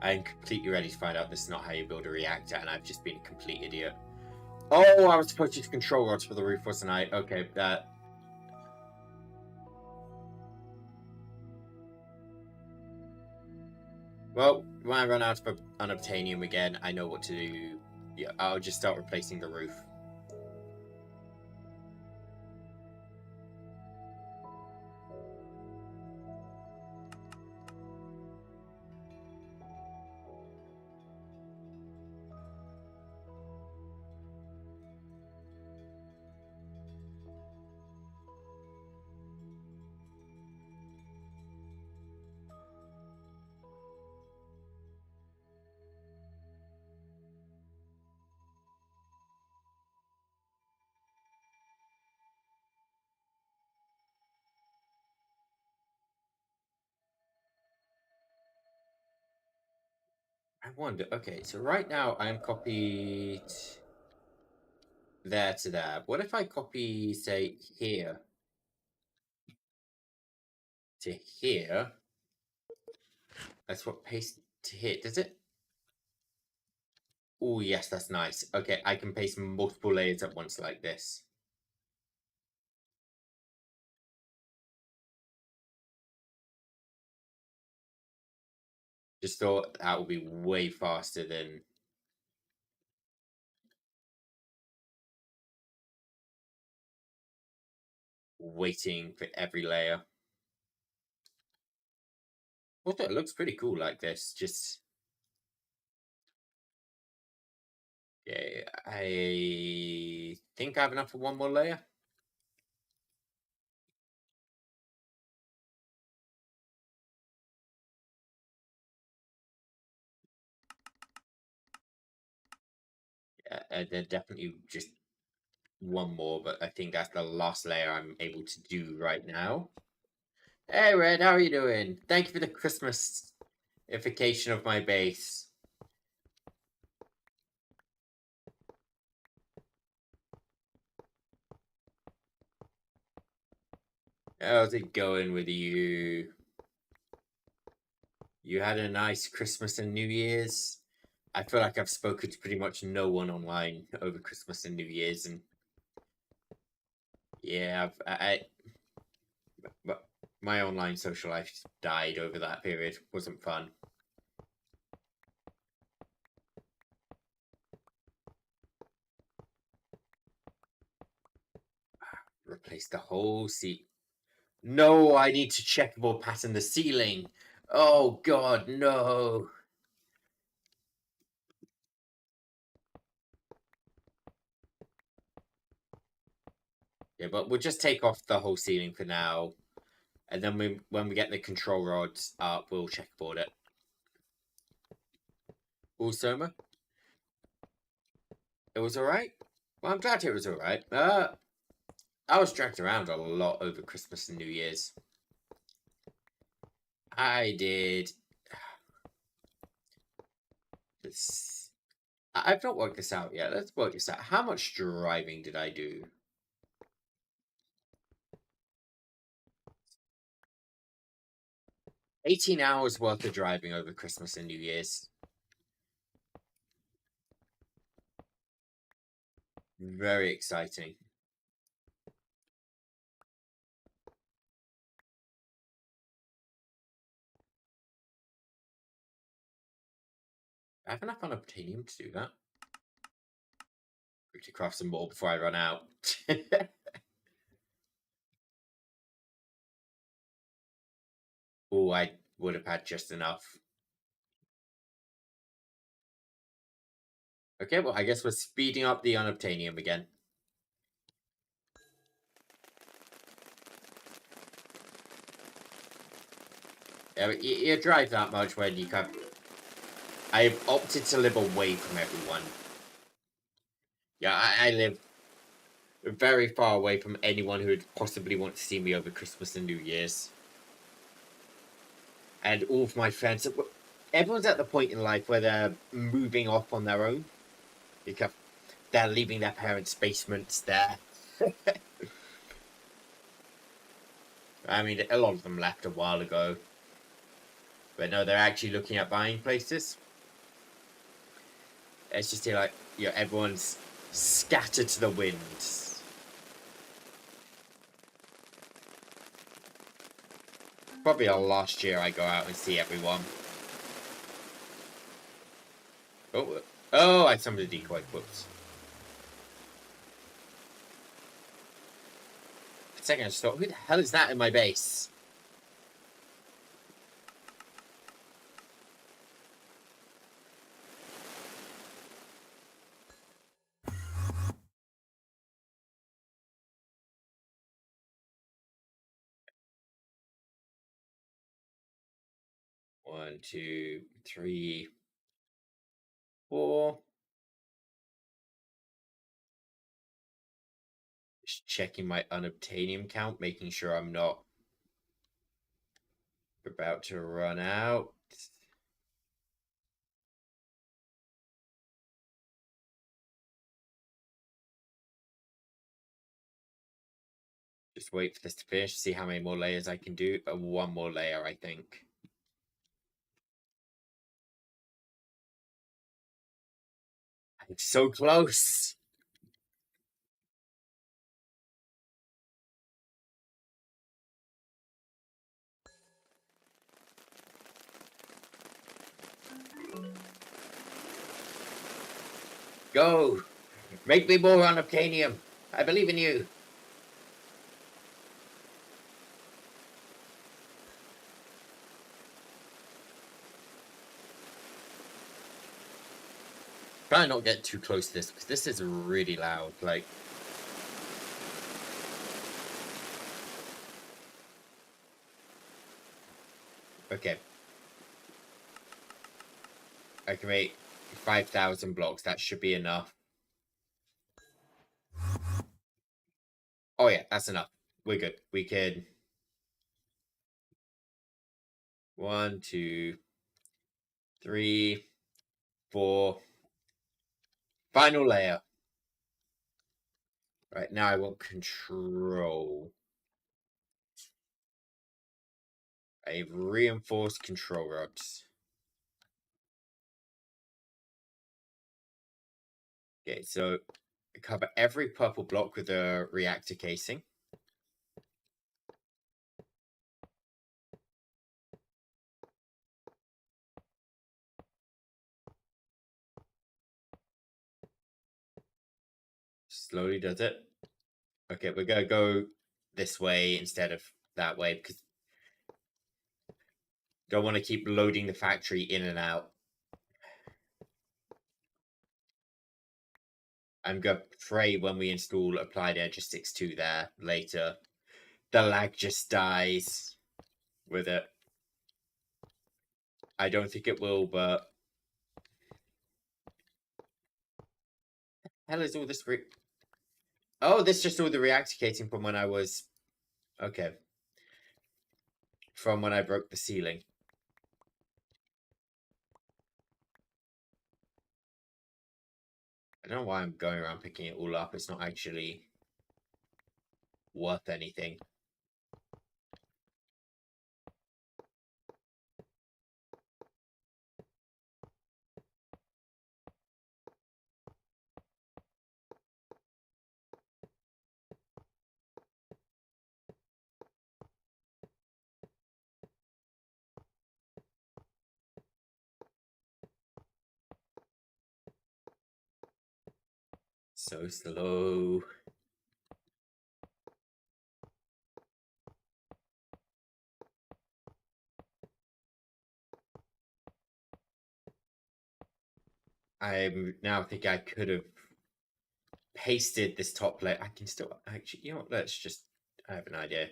I'm completely ready to find out this is not how you build a reactor, and I've just been a complete idiot. Oh, I was supposed to use control rods for the roof, wasn't I? Okay, that. Well, when I run out of unobtainium again, I know what to do. Yeah, I'll just start replacing the roof. I wonder. Okay, so right now I'm copied there to there. What if I copy, say, here to here? That's what paste to here. Does it? Oh, yes, that's nice. Okay, I can paste multiple layers at once like this. Just thought that would be way faster than waiting for every layer. Although it looks pretty cool like this. Just yeah, I think I have enough for one more layer. Yeah, and then definitely just one more, but I think that's the last layer I'm able to do right now. Hey Red, how are you doing? Thank you for the Christmasification of my base. How's it going with you? You had a nice Christmas and New Year's? I feel like I've spoken to pretty much no one online over Christmas and New Year's, and yeah, but my online social life died over that period. Wasn't fun. Replace the whole seat. No, I need to checkerboard pattern the ceiling. Oh God, no. Yeah, but we'll just take off the whole ceiling for now, and then when we get the control rods up, we'll checkerboard it. Also, It was alright. Well, I'm glad it was alright. I was dragged around a lot over Christmas and New Year's. I did. I've not worked this out yet. Let's work this out. How much driving did I do? 18 hours worth of driving over Christmas and New Year's. Very exciting. I have enough unobtainium to do that. Quickly craft some more before I run out. Oh, I would have had just enough. Okay, well, I guess we're speeding up the unobtainium again. Yeah, you drive that much when you can. I've opted to live away from everyone. Yeah, I live very far away from anyone who would possibly want to see me over Christmas and New Year's. And all of my friends, everyone's at the point in life where they're moving off on their own. Because they're leaving their parents' basements there. I mean, a lot of them left a while ago. But no, they're actually looking at buying places. It's just like, everyone's scattered to the winds. Probably the last year I go out and see everyone. Oh, I summoned a decoy. Whoops. A second, I just thought, who the hell is that in my base? One, two, three, four. Just checking my unobtainium count, making sure I'm not about to run out. Just wait for this to finish, see how many more layers I can do. One more layer, I think. I'm so close. Go. Make me more unobtainium. I believe in you. Try not get too close to this, because this is really loud. Like, okay. I can make 5,000 blocks. That should be enough. Oh yeah, that's enough. We're good. We can... 1, 2, 3, 4. Final layer. Right, now I want control. I have reinforced control rods. Okay, so cover every purple block with a reactor casing. Slowly does it. Okay, we're gonna go this way instead of that way, because don't want to keep loading the factory in and out. I'm gonna pray when we install Applied Edge 6.2 there later, the lag just dies with it. I don't think it will, but hell is all this Oh, this is just all the reactor casing from when I was... Okay. From when I broke the ceiling. I don't know why I'm going around picking it all up. It's not actually worth anything. So slow. I'm now thinking I could have pasted this top layer. I can still actually, you know what? Let's just. I have an idea.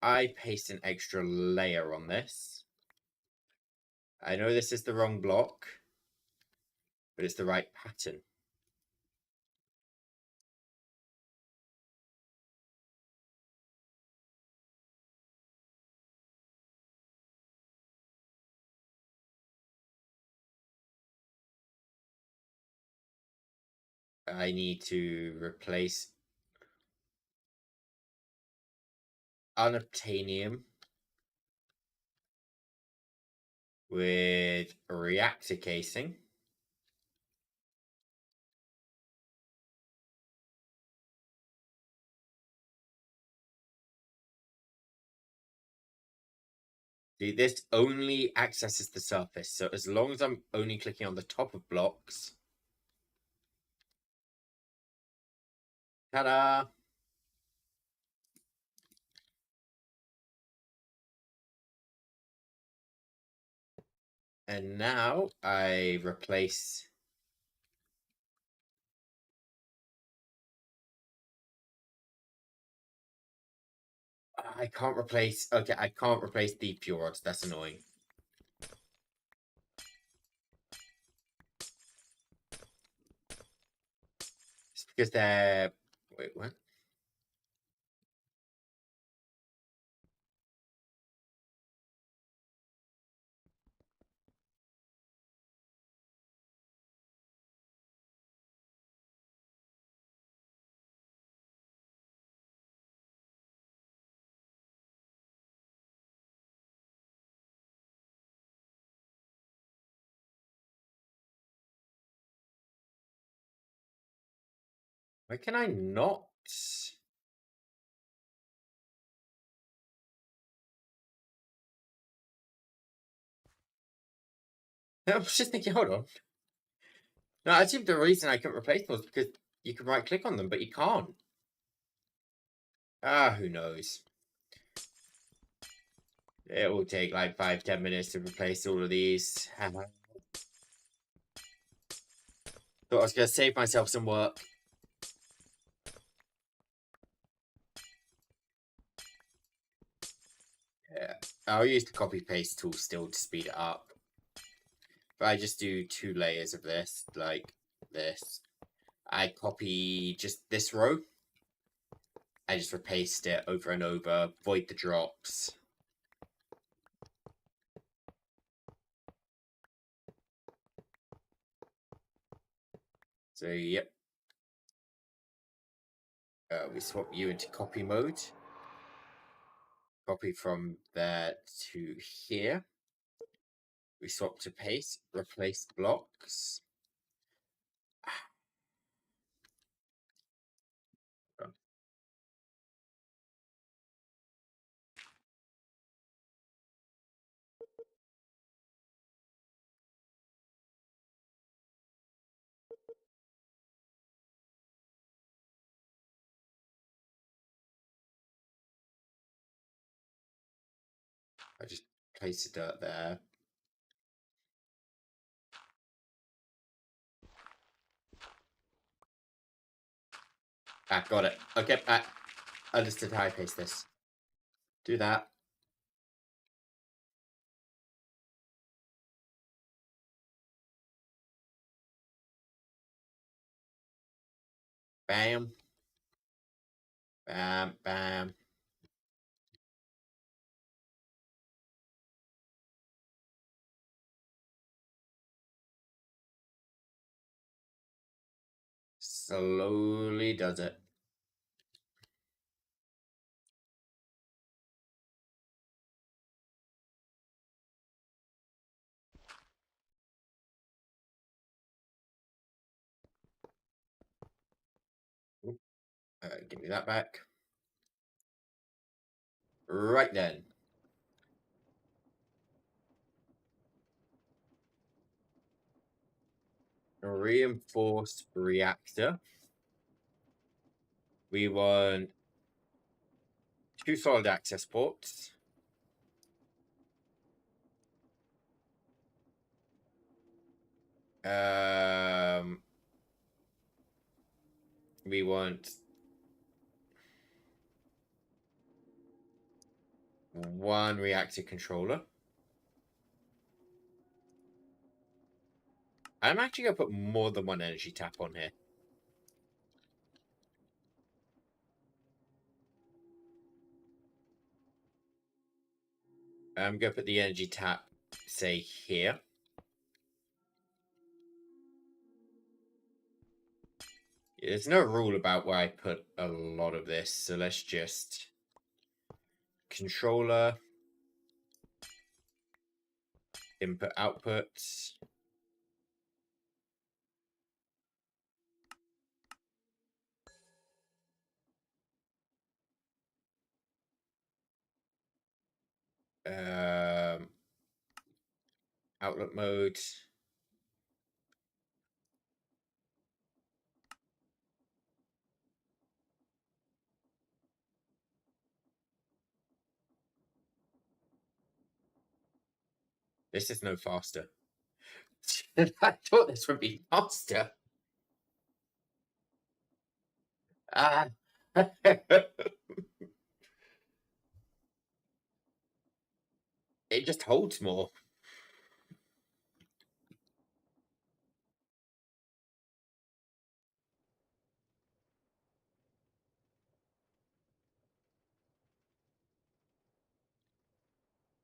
I paste an extra layer on this. I know this is the wrong block, but it's the right pattern. I need to replace unobtainium with reactor casing. See, this only accesses the surface, so as long as I'm only clicking on the top of blocks. Ta-da! And now I replace... I can't replace... Okay, I can't replace the pure rods. That's annoying. It's because they're... Wait, what? Why can I not? I was just thinking, hold on. No, I assume the reason I couldn't replace them was because you can right click on them, but you can't. Ah, who knows? It will take like 5-10 minutes to replace all of these. Thought I was going to save myself some work. Yeah, I'll use the copy paste tool still to speed it up. But I just do 2 layers of this, like this. I copy just this row. I just repaste it over and over, avoid the drops. So, yep. We swap you into copy mode. Copy from there to here. We swap to paste, replace blocks. I just place the dirt there. Ah, got it. Okay, understood how I paste this. Do that. Bam. Bam, bam. Slowly does it. Give me that back. Right then. A reinforced reactor. We want 2 solid access ports. We want 1 reactor controller. I'm actually going to put more than 1 energy tap on here. I'm going to put the energy tap, say, here. There's no rule about where I put a lot of this, so let's just... Controller. Input, outputs. Outlook mode. This is no faster. I thought this would be faster. Ah. It just holds more.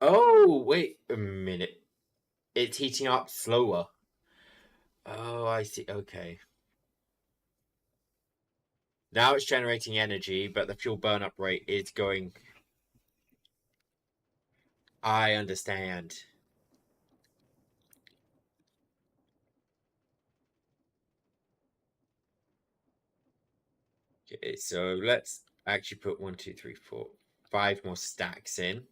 Oh, wait a minute. It's heating up slower. Oh, I see. Okay. Now it's generating energy, but the fuel burn-up rate is going... I understand. Okay, so let's actually put 1, 2, 3, 4, 5 more stacks in.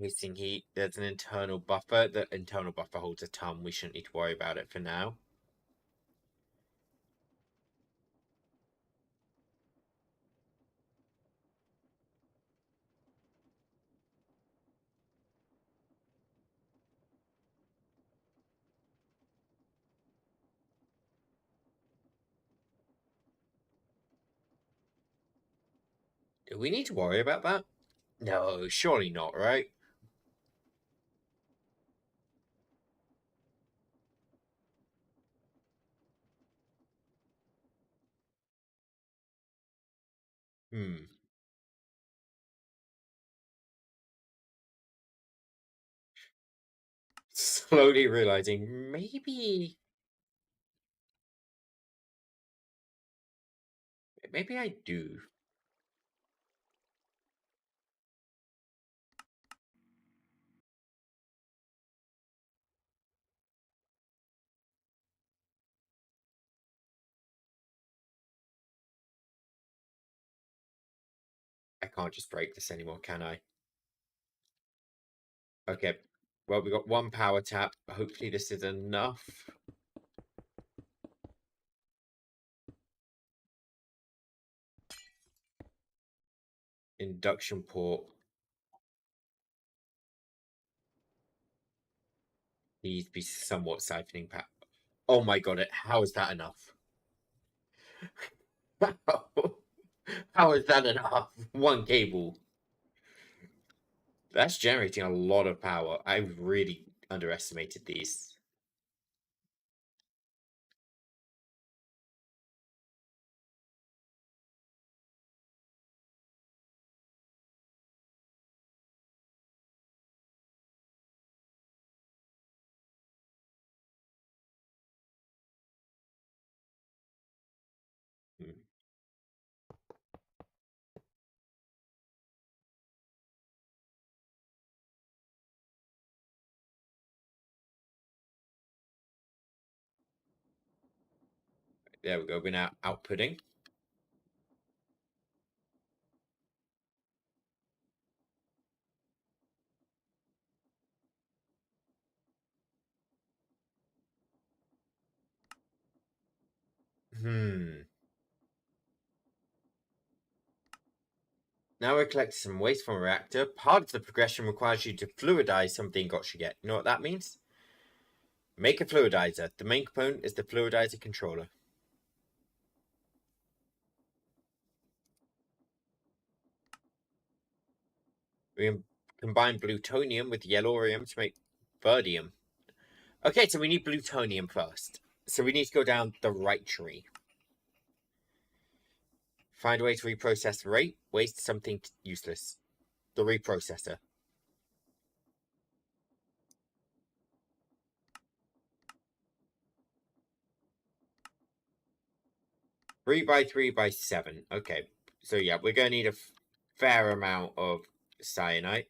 Wasting heat. There's an internal buffer. The internal buffer holds a ton. We shouldn't need to worry about it for now. Do we need to worry about that? No, surely not, right? Hmm. Slowly realizing maybe I do. I can't just break this anymore, can I? Okay. Well, we got 1 power tap. Hopefully this is enough. Induction port. Needs to be somewhat siphoning power. Oh my god, how is that enough? How How is that enough? One cable. That's generating a lot of power. I really underestimated these. Hmm. There we go. We're now outputting. Hmm. Now we're collecting some waste from a reactor. Part of the progression requires you to fluidize something got you get. You know what that means? Make a fluidizer. The main component is the fluidizer controller. We combine plutonium with yellorium to make verdium. Okay, so we need plutonium first. So we need to go down the right tree. Find a way to reprocess the rate. Waste something useless. The reprocessor. 3 by 3 by 7. Okay. So yeah, we're going to need a fair amount of cyanide.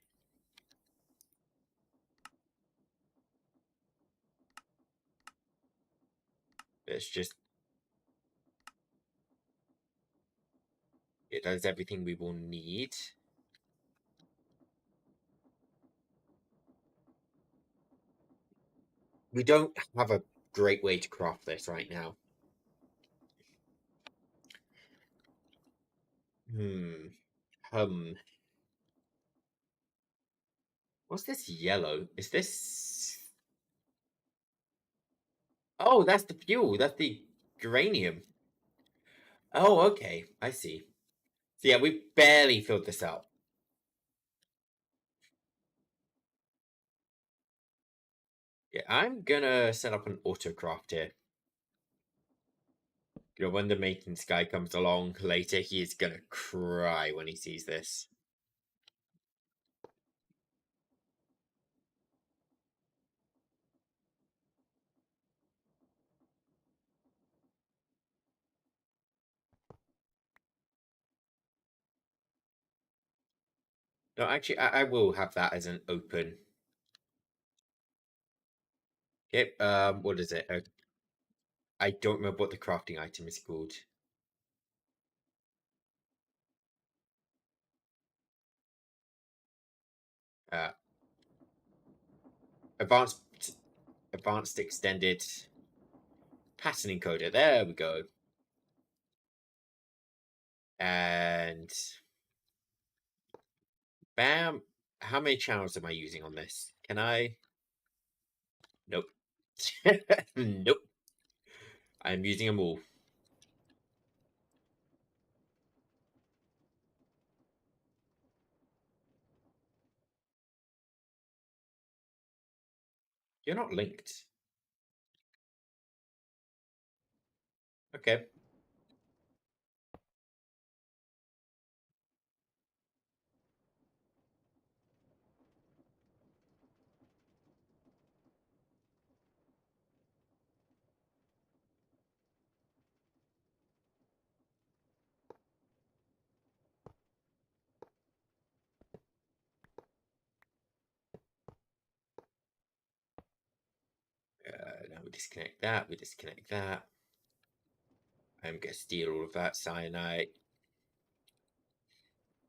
It's just... it does everything we will need. We don't have a great way to craft this right now. Hmm. What's this yellow? Is this... oh, that's the fuel. That's the uranium. Oh, okay. I see. So yeah, we barely filled this up. Yeah, I'm gonna set up an autocraft here. You know, when the maintenance guy comes along later, he is gonna cry when he sees this. No, actually, I will have that as an open. Yep. What is it? I don't remember what the crafting item is called. Uh, advanced, advanced extended pattern encoder. There we go. And bam. How many channels am I using on this? Can I? Nope. Nope. I'm using them all. You're not linked. Okay. Now we disconnect that. We disconnect that. I'm gonna steal all of that cyanide.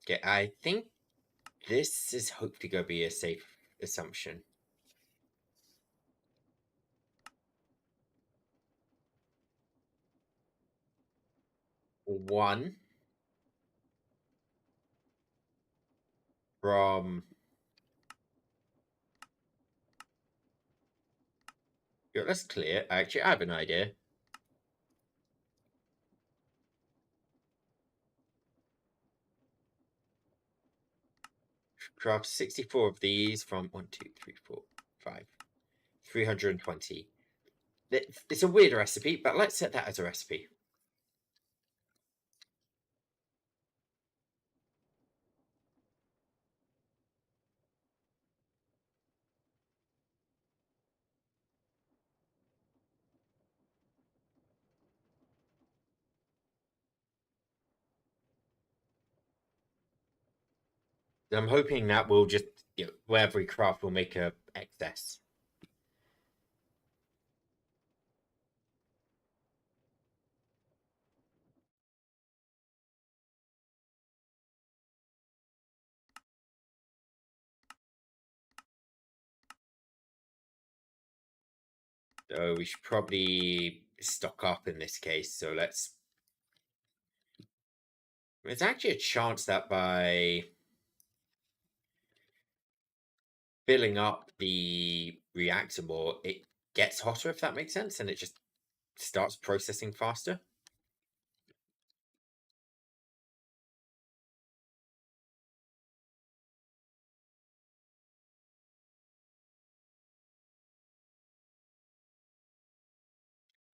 Okay, I think this is hopefully gonna be a safe assumption. One from... yeah, that's clear. Actually, I have an idea. craft 64 of these from 1, 2, 3, 4, 5, 320. It's a weird recipe, but let's set that as a recipe. I'm hoping that will just, wherever we craft, will make a excess. So we should probably stock up in this case. So let's. There's actually a chance that by filling up the reactor more, it gets hotter, if that makes sense, and it just starts processing faster.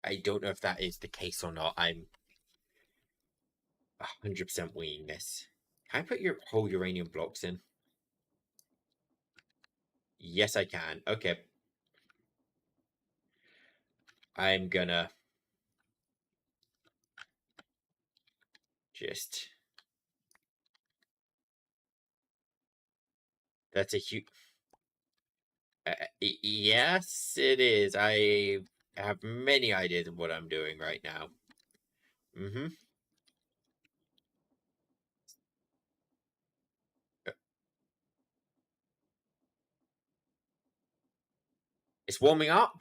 I don't know if that is the case or not. I'm 100% winging this. Can I put your whole uranium blocks in? Yes, I can. Okay. I'm gonna just. That's a huge. Yes, it is. I have many ideas of what I'm doing right now. Mm-hmm. It's warming up.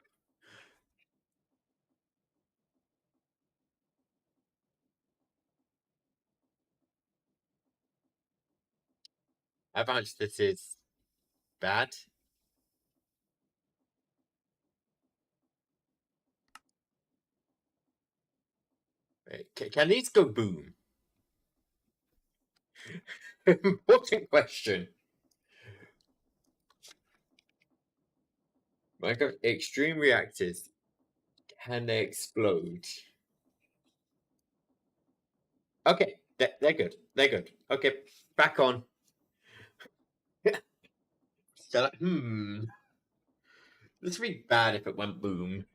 I found this is bad. Can these go boom? Important question. Minecraft extreme reactors. Can they explode? Okay, they're good. They're good. Okay, back on. So, this would be bad if it went boom.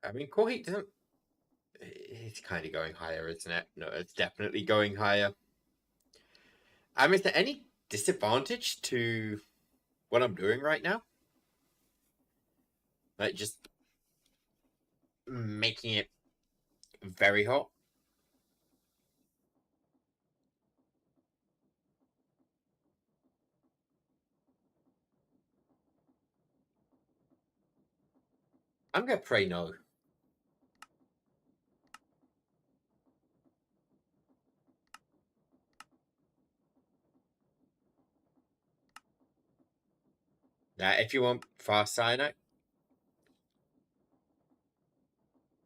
I mean, core heat doesn't. It's kind of going higher, isn't it? No, it's definitely going higher. I mean, is there any disadvantage to what I'm doing right now? Like, just making it very hot? I'm gonna pray no. Now, if you want fast cyanide,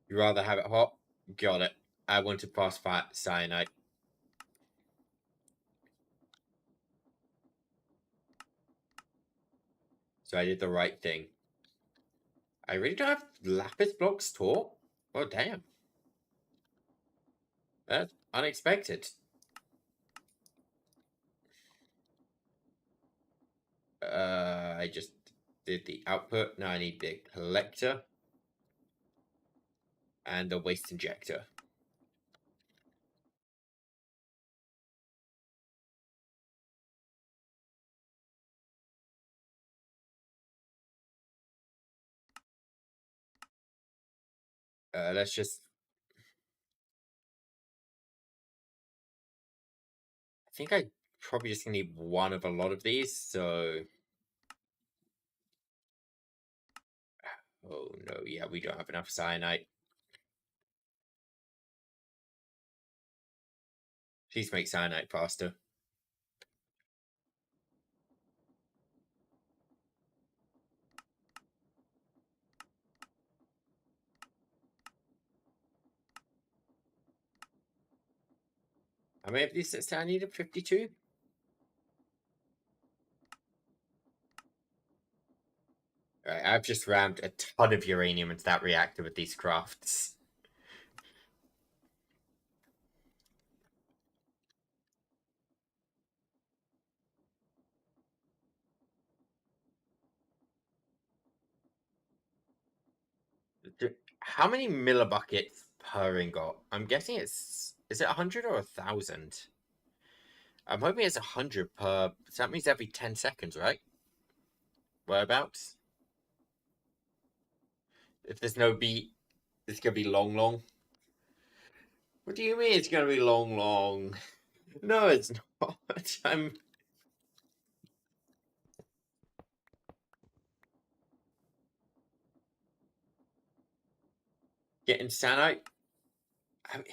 you rather have it hot? Got it. I wanted fast fat cyanide. So I did the right thing. I really don't have lapis blocks taught? Oh, damn. That's unexpected. I just did the output. Now I need the collector and the waste injector. Let's just. I think I probably just need one of a lot of these, so. Oh no, yeah, we don't have enough cyanide. Please make cyanide faster. How many of these sets do I need? 52? Right, I've just rammed a ton of uranium into that reactor with these crafts. How many millibuckets per ingot? I'm guessing it's... Is it 100 or 1,000? I'm hoping it's 100 per... So that means every 10 seconds, right? Whereabouts? If there's no beat, it's gonna be long. What do you mean it's gonna be long? No, it's not. I'm getting sanite. I mean,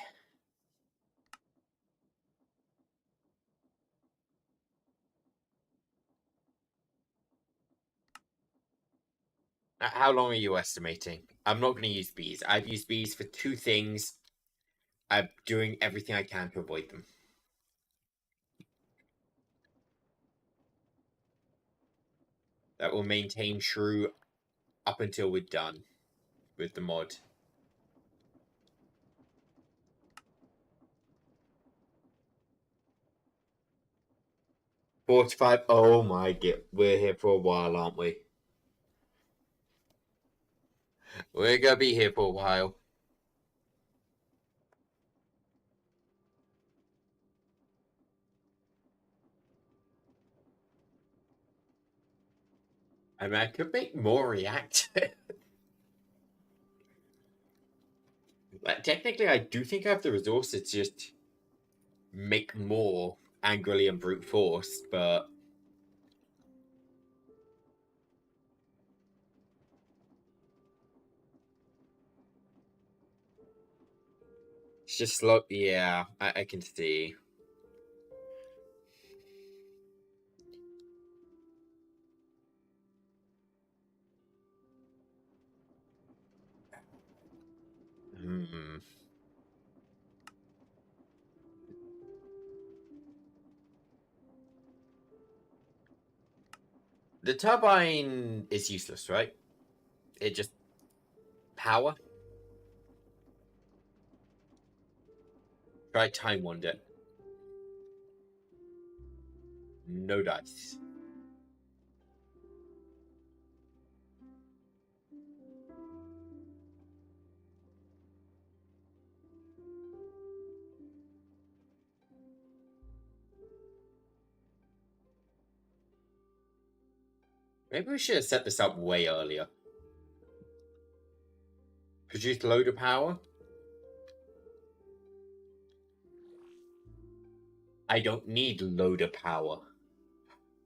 how long are you estimating? I'm not going to use bees. I've used bees for 2 things. I'm doing everything I can to avoid them. That will maintain true up until we're done with the mod. 45. Oh my god. We're here for a while, aren't we? We're going to be here for a while. I mean, I could make more reactors. Like, technically, I do think I have the resources to just make more angrily and brute force, but it's just slow. Yeah, I can see. Hmm. The turbine is useless, right? It just power. Try time wander. No dice. Maybe we should have set this up way earlier. Produce load of power. I don't need load of power.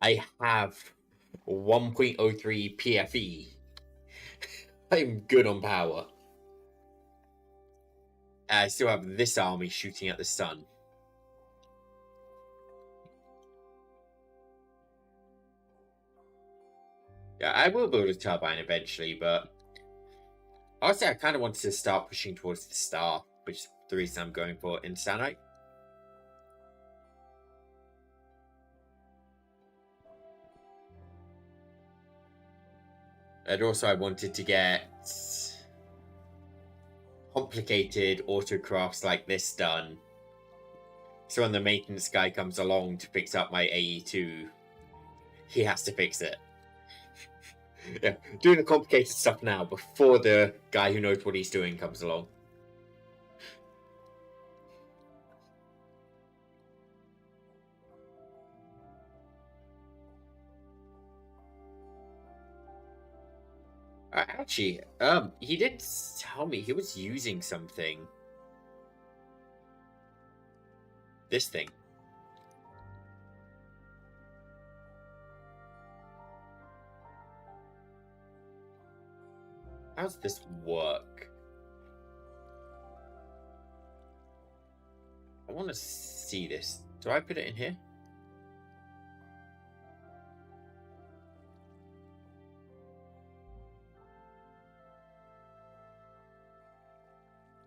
I have 1.03 PFE. I'm good on power. I still have this army shooting at the sun. Yeah, I will build a turbine eventually, but honestly, I kind of wanted to start pushing towards the star, which is the reason I'm going for Insanite. And also, I wanted to get complicated autocrafts like this done. So when the maintenance guy comes along to fix up my AE2, he has to fix it. Yeah, doing the complicated stuff now before the guy who knows what he's doing comes along. Actually, he did tell me he was using something. This thing. How's this work? I want to see this. Do I put it in here?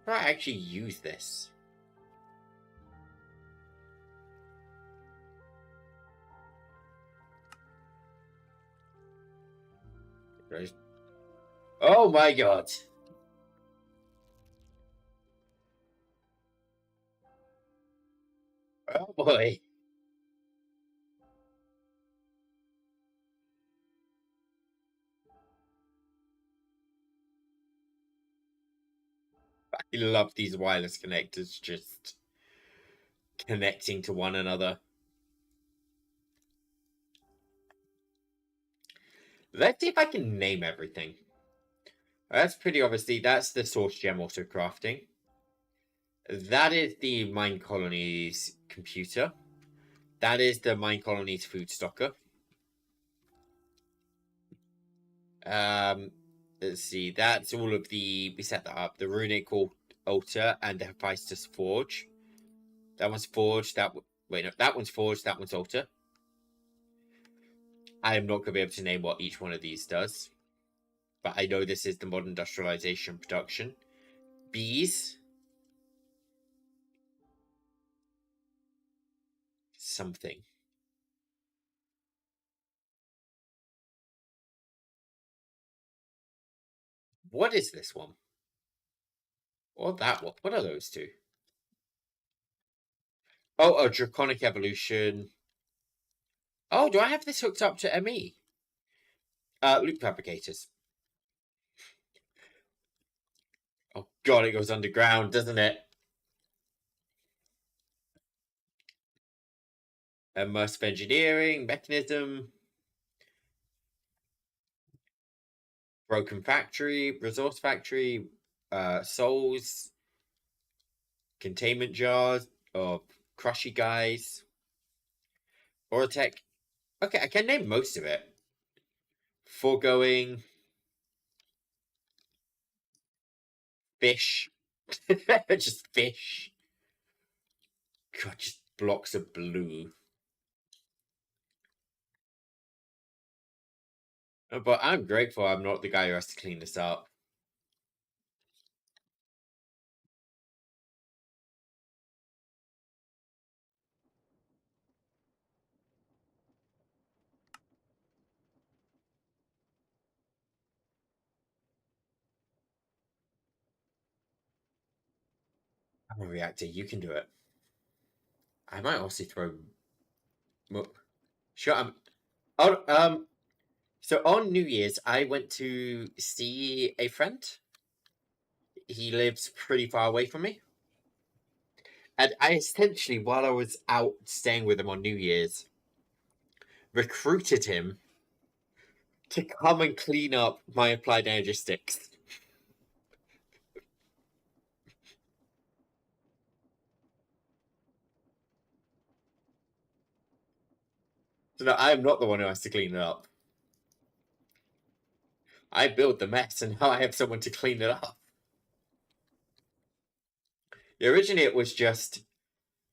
Do I actually use this? Oh my god! Oh boy! I love these wireless connectors just connecting to one another. Let's see if I can name everything. That's pretty obviously, that's the source gem auto crafting. That is the mine colony's computer. That is the mine colony's food stocker. Let's see, that's all of we set that up. The runic altar and the Hephaestus forge. That one's forged, wait, no, that one's forged, that one's altar. I am not going to be able to name what each one of these does. But I know this is the modern industrialization production. Bees. Something. What is this one? Or that one? What are those two? Oh, a draconic evolution. Oh, do I have this hooked up to ME? Loop fabricators. Oh god, it goes underground, doesn't it? Immersive engineering, mechanism, broken factory, resource factory, souls, containment jars, or crushy guys, Orotech. Okay, I can name most of it. Foregoing, fish, just fish. God, just blocks of blue. But I'm grateful I'm not the guy who has to clean this up. I'm a reactor. You can do it. I might also throw. Sure. Oh. So on New Year's, I went to see a friend. He lives pretty far away from me, and I essentially, while I was out staying with him on New Year's, recruited him to come and clean up my applied energy sticks. So now I'm not the one who has to clean it up. I built the mess, and now I have someone to clean it up. Originally, it was just,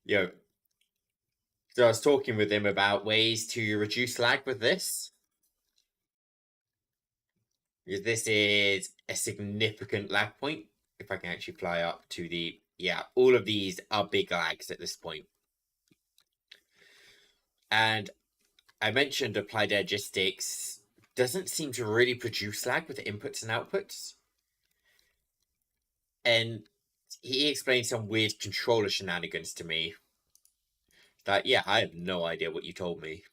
you know, so I was talking with him about ways to reduce lag with this. Because this is a significant lag point. If I can actually fly up to the... Yeah, all of these are big lags at this point. And I mentioned applied logistics doesn't seem to really produce lag with inputs and outputs. And he explained some weird controller shenanigans to me. That, yeah, I have no idea what you told me.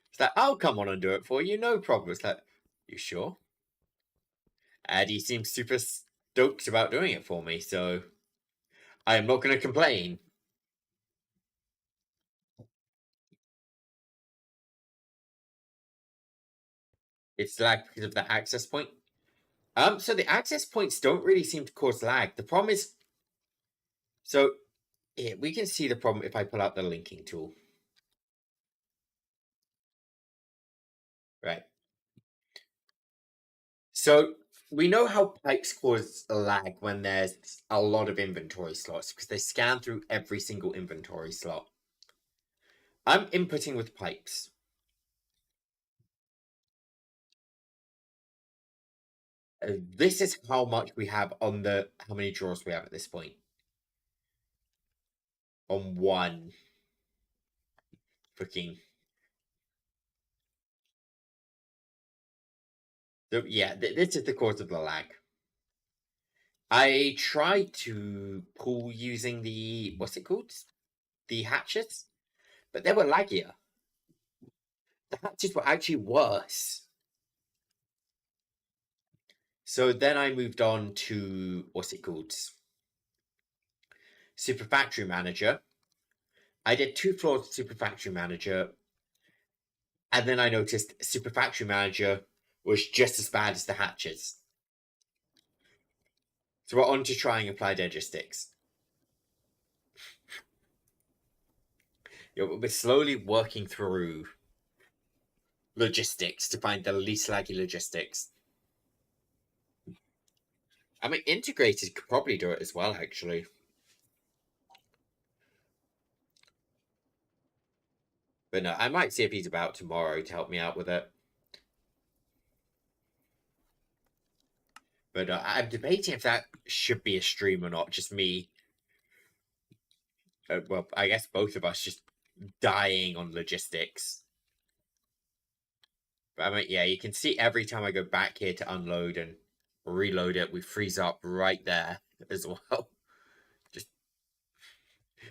It's like, I'll come on and do it for you, no problem. It's like, you sure? And he seems super stoked about doing it for me, so I am not going to complain. It's lag because of the access point. So the access points don't really seem to cause lag. The problem is, so here, we can see the problem if I pull out the linking tool. Right. So we know how pipes cause a lag when there's a lot of inventory slots because they scan through every single inventory slot. I'm inputting with pipes. This is how much we have on how many drawers we have at this point. On one freaking. So yeah, this is the cause of the lag. I tried to pull using what's it called? The hatches, but they were laggier. The hatches were actually worse. So then I moved on to what's it called? Super Factory Manager. I did 2 floors of Super Factory Manager, and then I noticed Super Factory Manager was just as bad as the hatches. So we're on to trying applied logistics. We're slowly working through logistics to find the least laggy logistics. I mean, integrated could probably do it as well, actually. But no, I might see if he's about tomorrow to help me out with it. But I'm debating if that should be a stream or not. Just me. Well, I guess both of us just dying on logistics. But I mean, yeah, you can see every time I go back here to unload and reload it, we freeze up right there as well. Just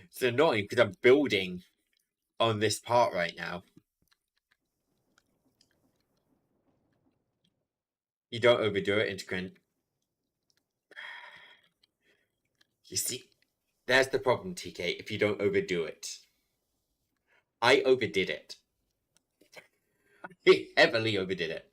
it's annoying because I'm building on this part right now. You don't overdo it, Integrant. You see, there's the problem, TK, if you don't overdo it. I overdid it. I heavily overdid it.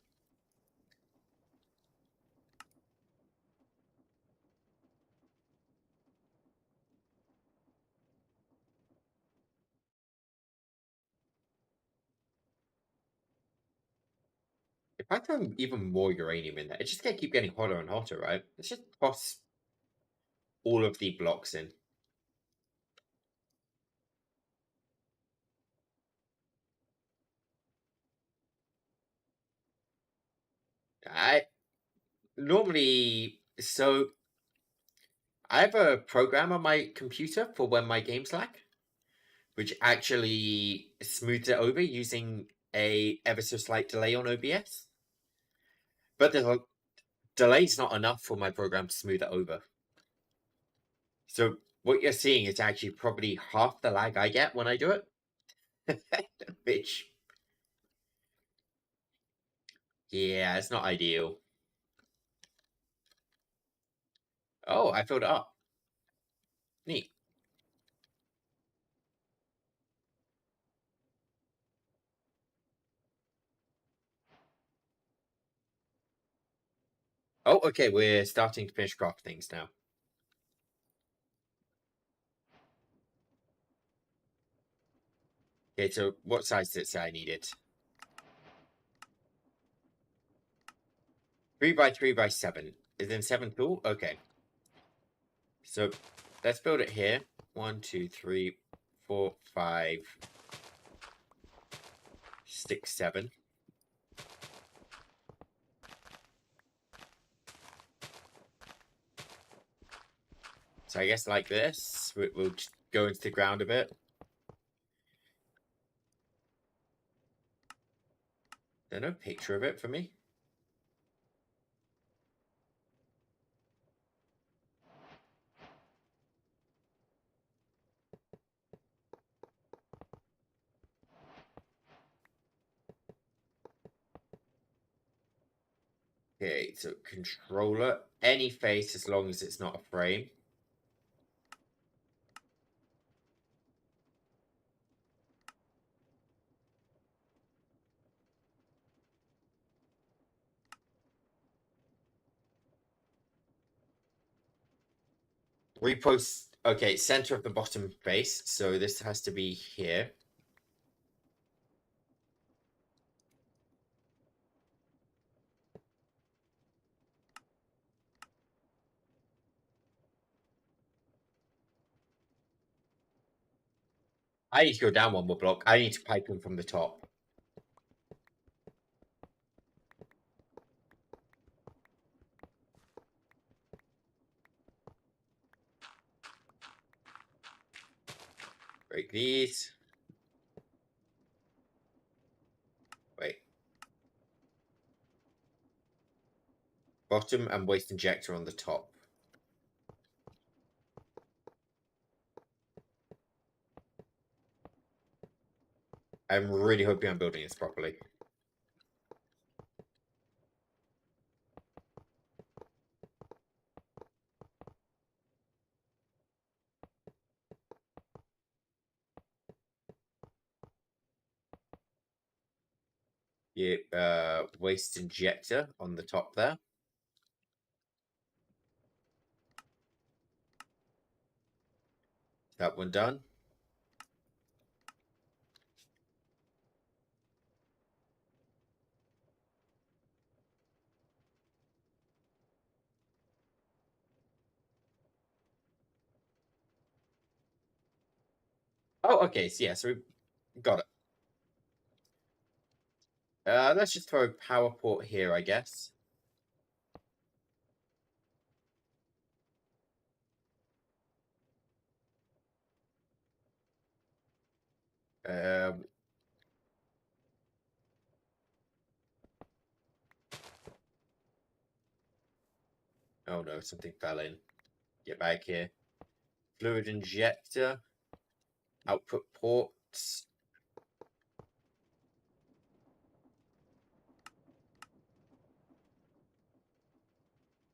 If I throw even more uranium in there, it's just gonna keep getting hotter and hotter, right? Let's just toss all of the blocks in. I normally I have a program on my computer for when my games lag, which actually smooths it over using a ever so slight delay on OBS. But the delay's not enough for my program to smooth it over. So what you're seeing is actually probably half the lag I get when I do it. Which, yeah, it's not ideal. Oh, I filled it up. Neat. Oh, okay, we're starting to finish craft things now. Okay, so what size did it say I needed? 3 by 3 by 7. Is then 7 cool? Okay. So let's build it here. 1, 2, 3, 4, 5, 6, 7. So I guess like this, we'll just go into the ground a bit. There's no picture of it for me. Okay, so controller, any face as long as it's not a frame. Repost, okay, center of the bottom face. So this has to be here. I need to go down one more block. I need to pipe him from the top. Break these. Wait. Bottom and waste injector on the top. I'm really hoping I'm building this properly. Yeah, waste injector on the top there. That one done. Oh, okay. So yeah, so we got it. Let's just throw a power port here, I guess. Um, oh no, something fell in. Get back here. Fluid injector. Output ports.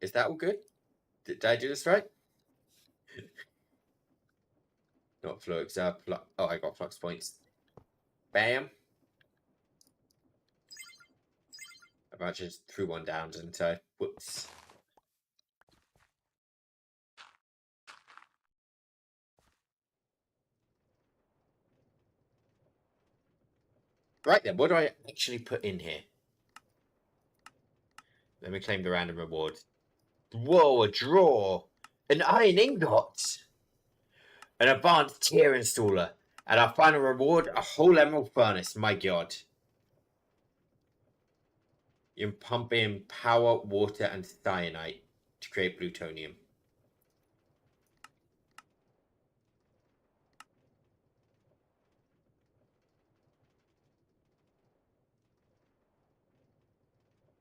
Is that all good? Did I do this right? Not flux. Oh, I got flux points. Bam. I just threw one down, didn't I? Whoops. Right then, what do I actually put in here? Let me claim the random reward. Whoa, a draw! An iron ingot! An advanced tier installer. And our final reward, a whole emerald furnace. My god. You can pump in power, water, and cyanite to create plutonium.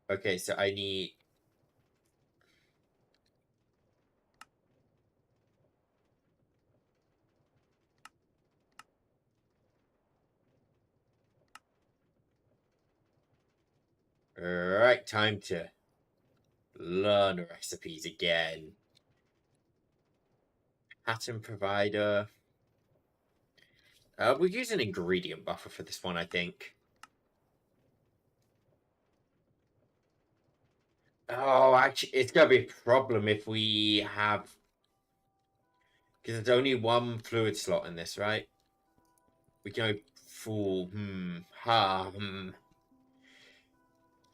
Okay, so I need... Alright, time to learn recipes again. Pattern provider. We'll use an ingredient buffer for this one, I think. Oh, actually, it's going to be a problem if we have... Because there's only one fluid slot in this, right? We can go full...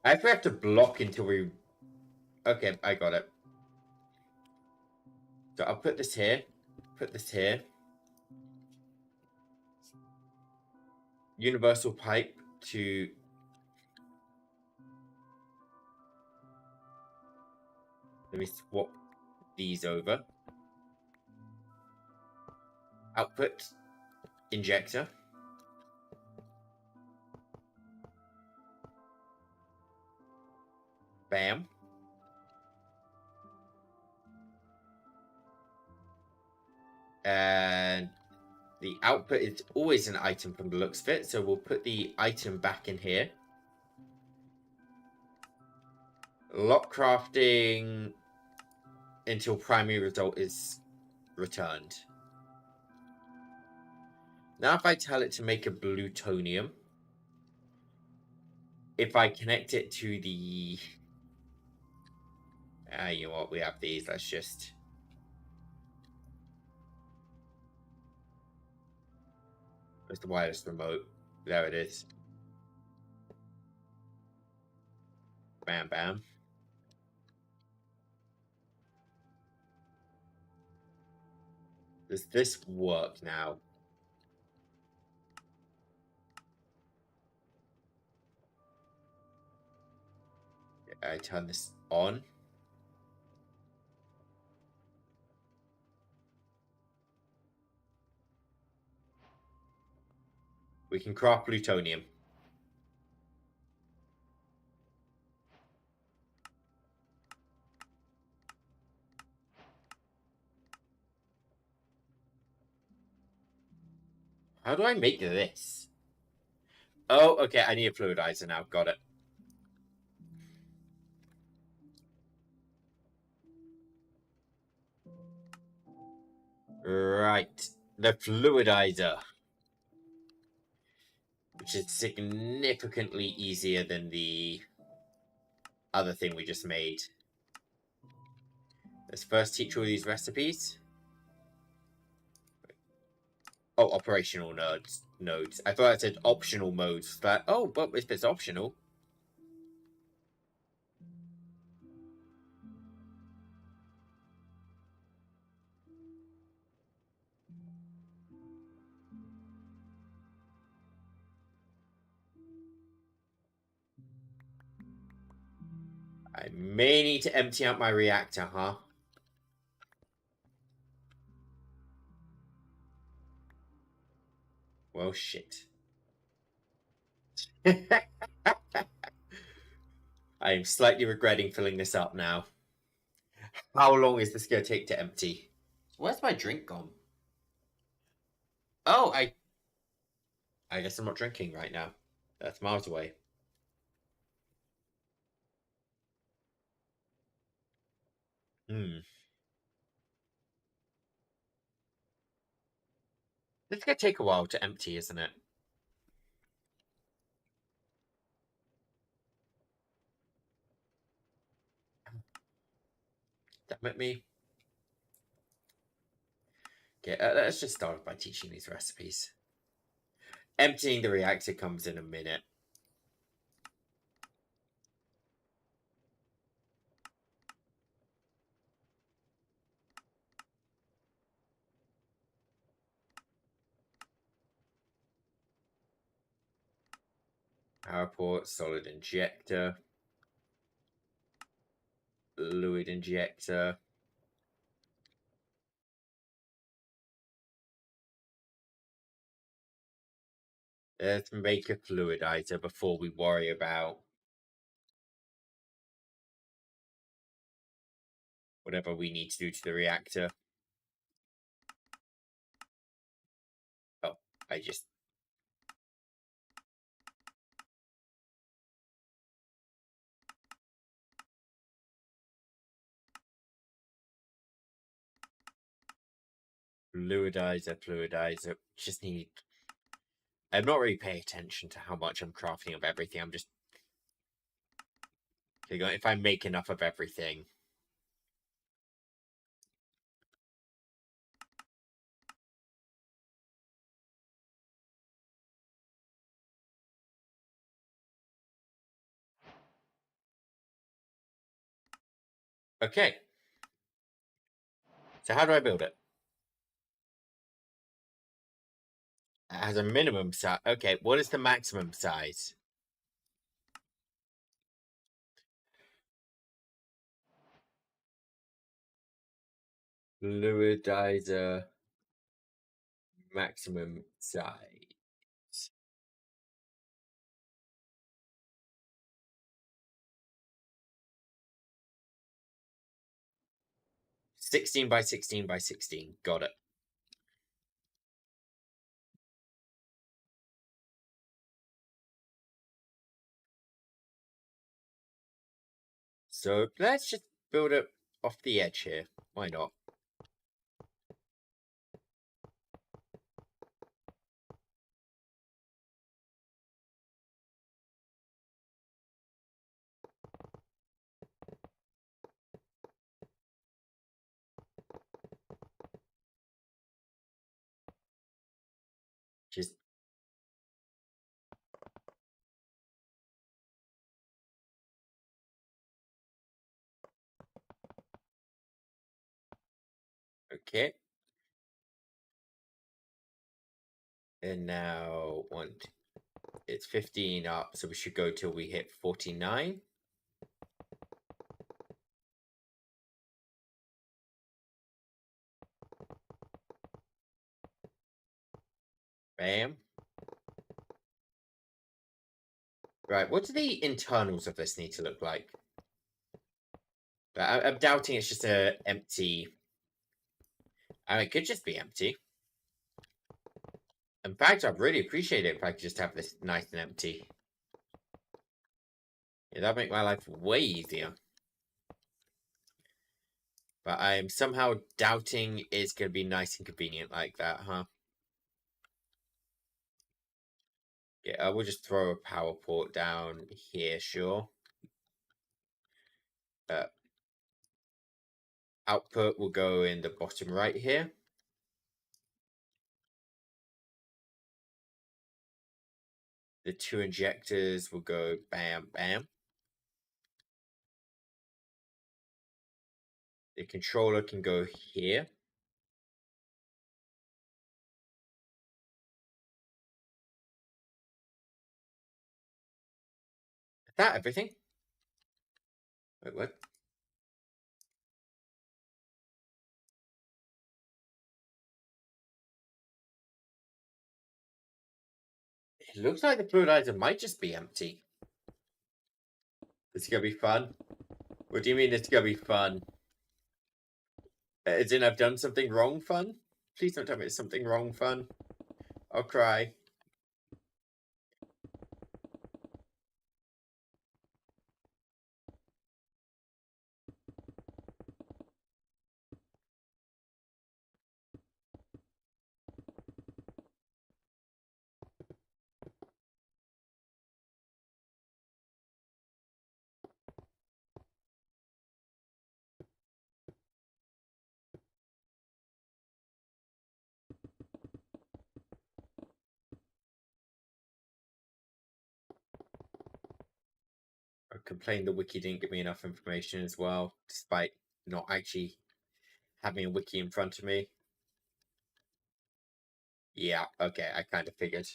I think we have to block until we... Okay, I got it. So I'll put this here. Put this here. Universal pipe to... Let me swap these over. Output. Injector. Bam. And the output is always an item from the looks of it, so we'll put the item back in here. Lock crafting until primary result is returned. Now if I tell it to make a plutonium, if I connect it to the... you know what, we have these, let's just... Where's the wireless remote? There it is. Bam, bam. Does this work now? I turn this on. We can craft plutonium. How do I make this? Oh, okay, I need a fluidizer now. Got it. Right. The fluidizer. Which is significantly easier than the other thing we just made. Let's first teach all these recipes. Oh, operational nodes. I thought I said optional modes. That but if it's optional. I may need to empty out my reactor, huh? Well, shit. I am slightly regretting filling this up now. How long is this going to take to empty? Where's my drink gone? Oh, I guess I'm not drinking right now. That's miles away. Hmm. It's going to take a while to empty, isn't it? Damn it, me. Okay, let's just start by teaching these recipes. Emptying the reactor comes in a minute. Power port, solid injector, fluid injector. Let's make a fluidizer before we worry about whatever we need to do to the reactor. Oh, I just... Fluidizer. Just need... I'm not really paying attention to how much I'm crafting of everything. I'm just... If I make enough of everything... Okay. So how do I build it? It has a minimum size. Okay, what is the maximum size? Fluidizer maximum size. 16 by 16 by 16. Got it. So let's just build it off the edge here. Why not? Just okay. And now it's 15 up, so we should go till we hit 49. Bam. Right, what do the internals of this need to look like? I'm doubting it's just a empty. I mean, it could just be empty. In fact, I'd really appreciate it if I could just have this nice and empty. Yeah, that'd make my life way easier. But I'm somehow doubting it's going to be nice and convenient like that, huh? Yeah, we'll just throw a power port down here, sure. Output will go in the bottom right here. The two injectors will go bam, bam. The controller can go here. Is that everything? Wait, what? It looks like the fluidizer might just be empty. It's gonna be fun. What do you mean it's gonna be fun? As in I've done something wrong fun? Please don't tell me it's something wrong fun. I'll cry. I complained the wiki didn't give me enough information as well, despite not actually having a wiki in front of me. Yeah, okay, I kind of figured.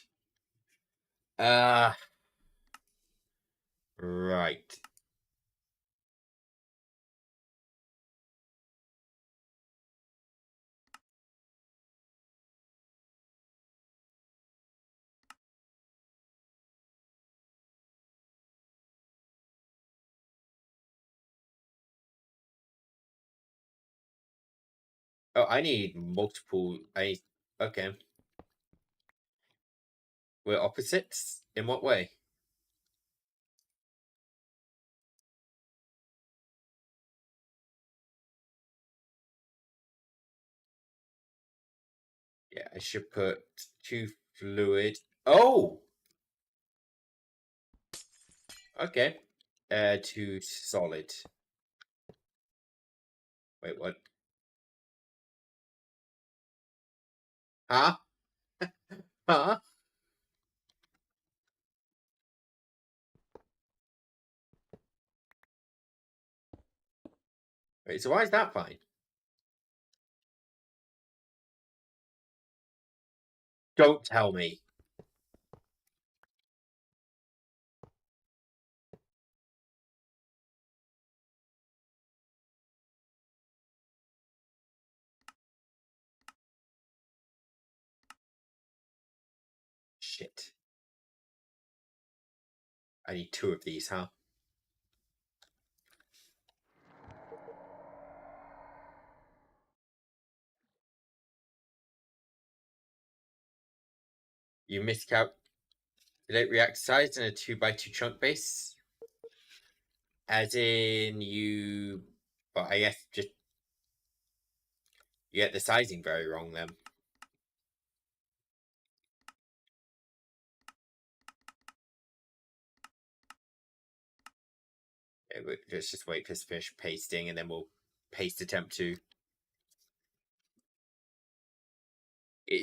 Right. Oh, I need multiple. Okay. We're opposites? In what way? Yeah, I should put two fluid. Oh! Okay. Two solid. Wait, what? Huh? Huh? Wait, so why is that fine? Don't tell me. Shit. I need two of these, huh? You miscalculate reactor size in a 2x2 chunk base. As in you. Well, I guess just. You get the sizing very wrong then. Let's just wait for this finish pasting and then we'll paste attempt two.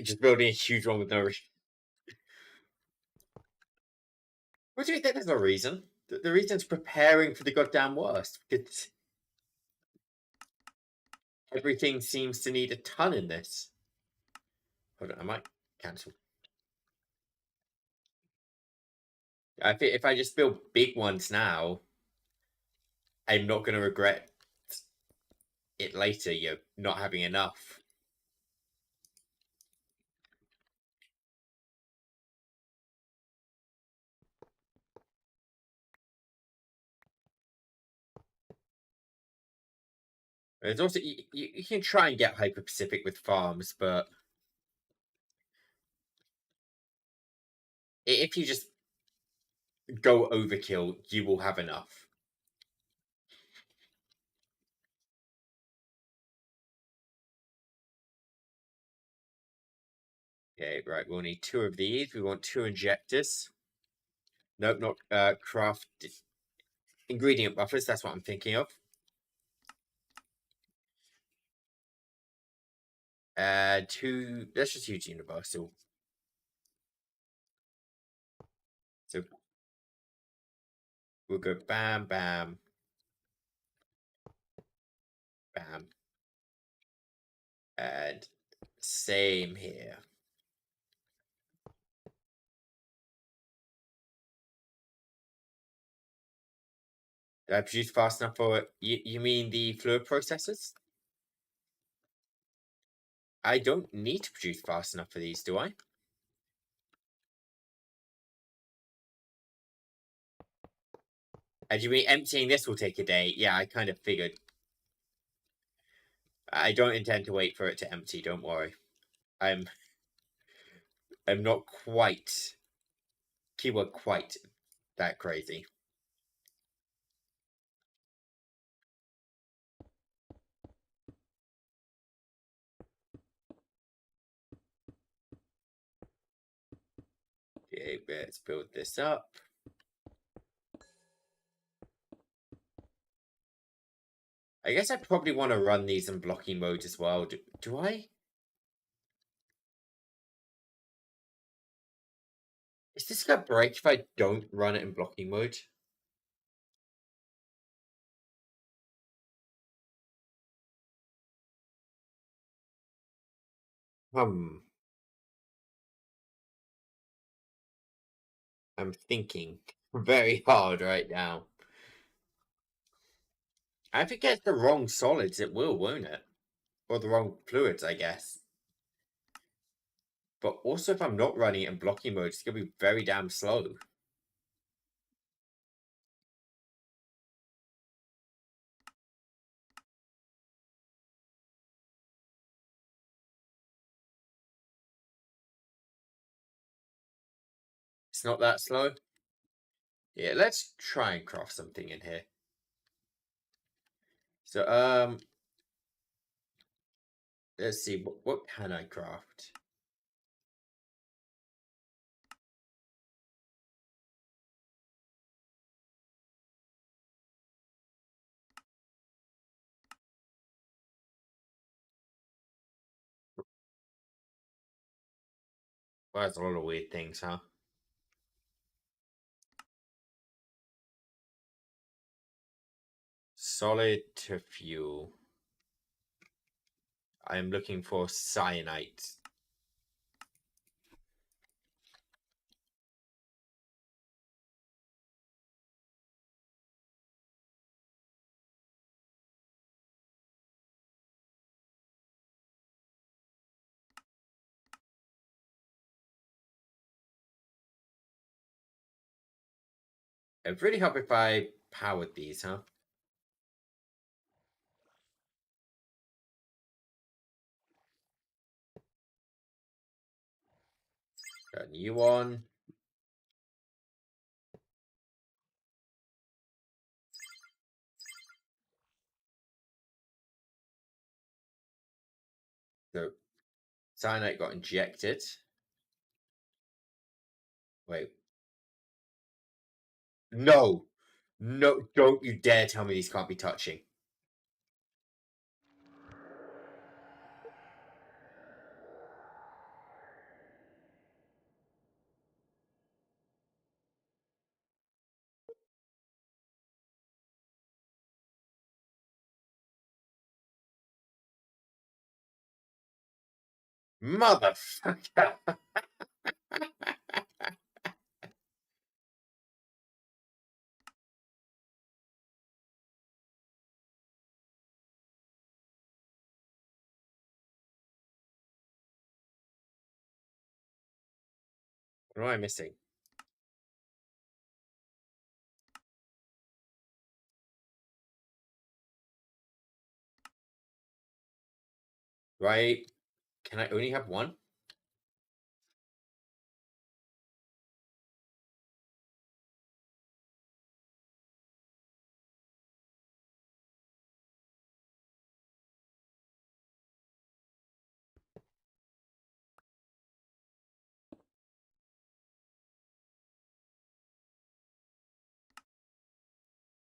Just building a huge one with no. What do you think? There's no reason. The reason's preparing for the goddamn worst. Because everything seems to need a ton in this. Hold on, I might cancel. I think if I just build big ones now, I'm not going to regret it later. You're not having enough. There's also you can try and get hyper specific with farms, but if you just go overkill, you will have enough. Okay, right. We'll need 2 of these. We want 2 injectors. Nope, not craft ingredient buffers. That's what I'm thinking of. Two. Let's just use universal. So we'll go bam, bam, bam, and same here. Did I produce fast enough for it? You mean the fluid processors? I don't need to produce fast enough for these, do I? And you mean emptying this will take a day? Yeah, I kind of figured. I don't intend to wait for it to empty, don't worry. I'm not quite, keyword quite, that crazy. Okay, let's build this up. I guess I probably want to run these in blocking mode as well. Do I? Is this gonna break if I don't run it in blocking mode? Hmm. I'm thinking very hard right now. If it gets the wrong solids, it will, won't it? Or the wrong fluids, I guess. But also, if I'm not running it in blocking mode, it's gonna be very damn slow. It's not that slow. Yeah, let's try and craft something in here. So, let's see, what can I craft? Well, that's a lot of weird things, huh? Solid to fuel. I am looking for cyanide. It'd really help if I powered these, huh? Got a new one. So cyanide got injected. Wait. No! No, don't you dare tell me these can't be touching. Motherfucker! What am I missing? Right? Can I only have one?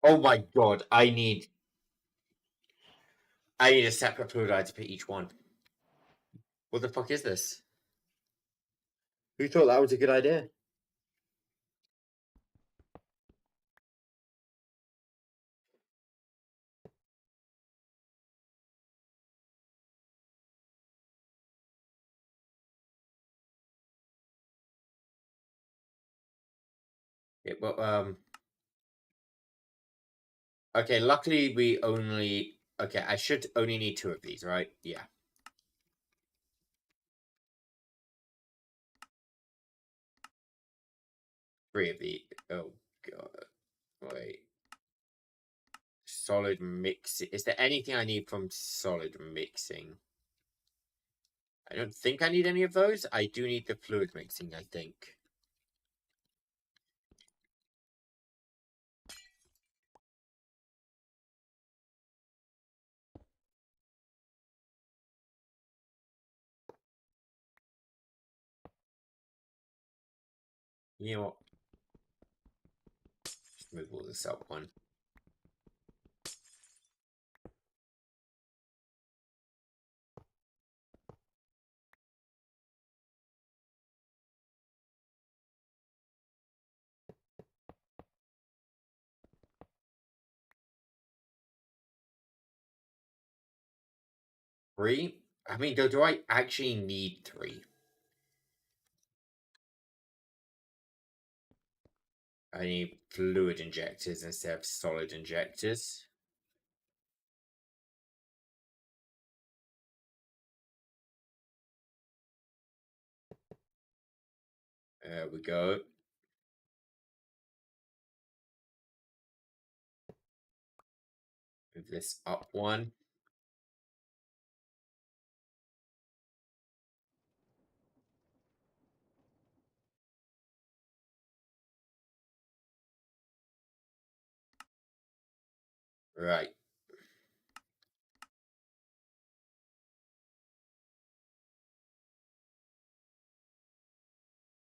Oh my god, I need a separate fluid item for each one. What the fuck is this? Who thought that was a good idea? Yeah, well, okay, luckily we only... Okay, I should only need 2 of these, right? Yeah. Three of these. Oh god. Wait. Solid mixing. Is there anything I need from solid mixing? I don't think I need any of those. I do need the fluid mixing, I think. You know what? Just move all this up one. Three? I mean, do I actually need 3? I need fluid injectors instead of solid injectors. There we go. Move this up one. Right.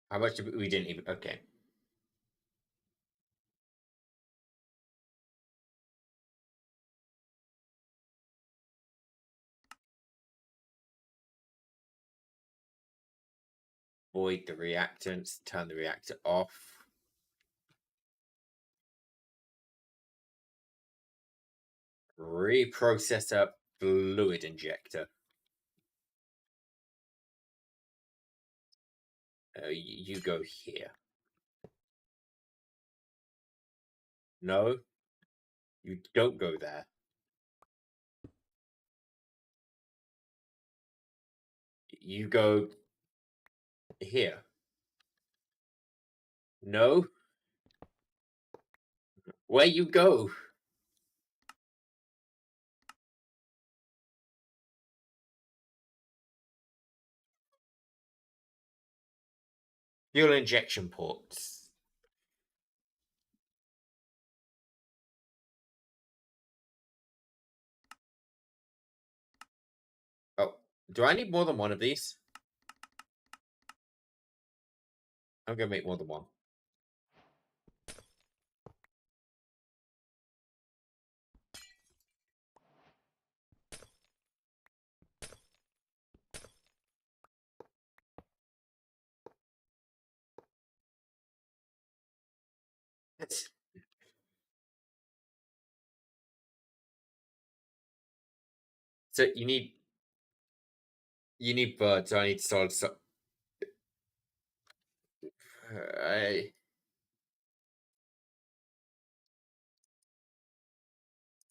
How much did we didn't even... Okay. Void the reactants. Turn the reactor off. Reprocessor fluid injector. You go here. No, you don't go there. You go here. No, where you go? Fuel injection ports. Oh, do I need more than one of these? I'm gonna make more than one. So you need birds. So I need solid. I,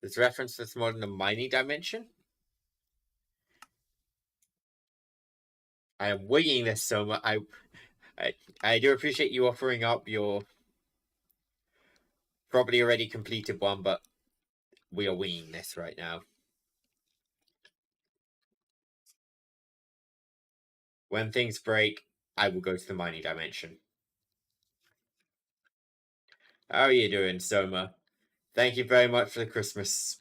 this reference that's more in the mining dimension. I am winging this so much. I do appreciate you offering up your probably already completed one, but we are winging this right now. When things break, I will go to the mining dimension. How are you doing, Soma? Thank you very much for the Christmas.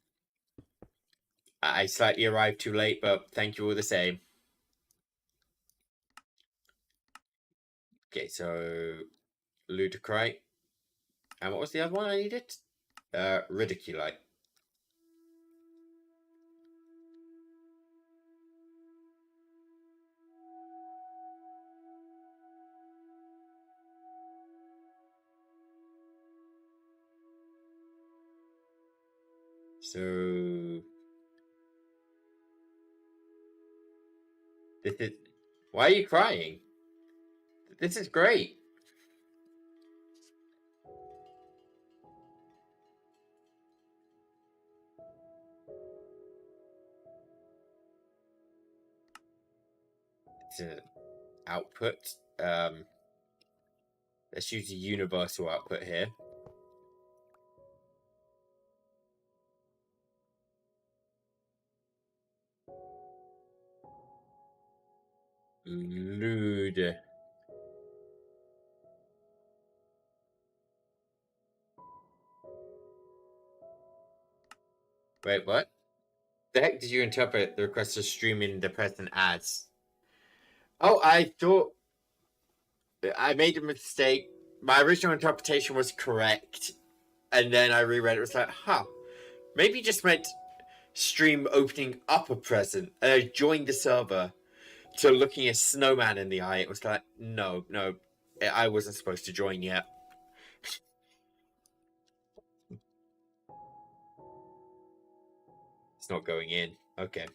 I slightly arrived too late, but thank you all the same. Okay, so Ludicrite. And what was the other one I needed? Ridiculite. So this is. Why are you crying? This is great. It's an output. Let's use a universal output here. Lude. Wait, what? The heck did you interpret the request to stream in the present as? Oh, I thought I made a mistake. My original interpretation was correct, and then I reread it. It was like, huh, maybe you just meant stream opening up a present. And I joined the server to looking a snowman in the eye. It was like, no, I wasn't supposed to join yet. It's not going in. Okay.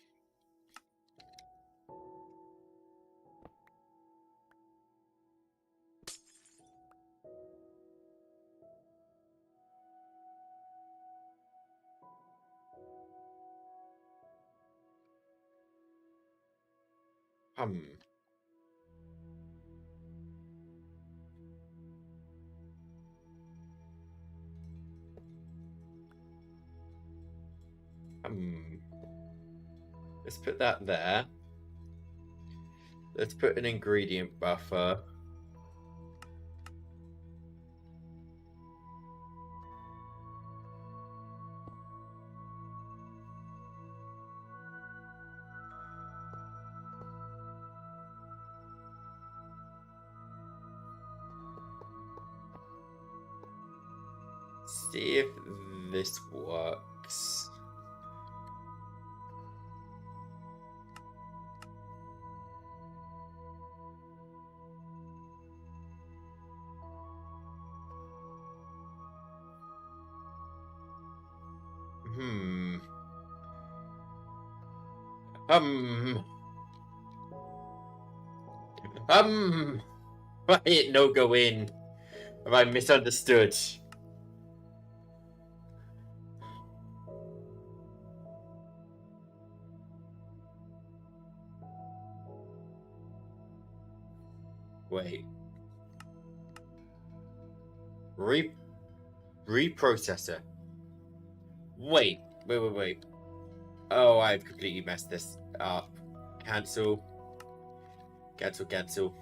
Hmm. Hmm. Let's put that there. Let's put an ingredient buffer. See if this works. Hmm. Um. Why it no go in? Have I misunderstood? Wait. Reprocessor. Wait. Oh, I've completely messed this up. Cancel. Cancel.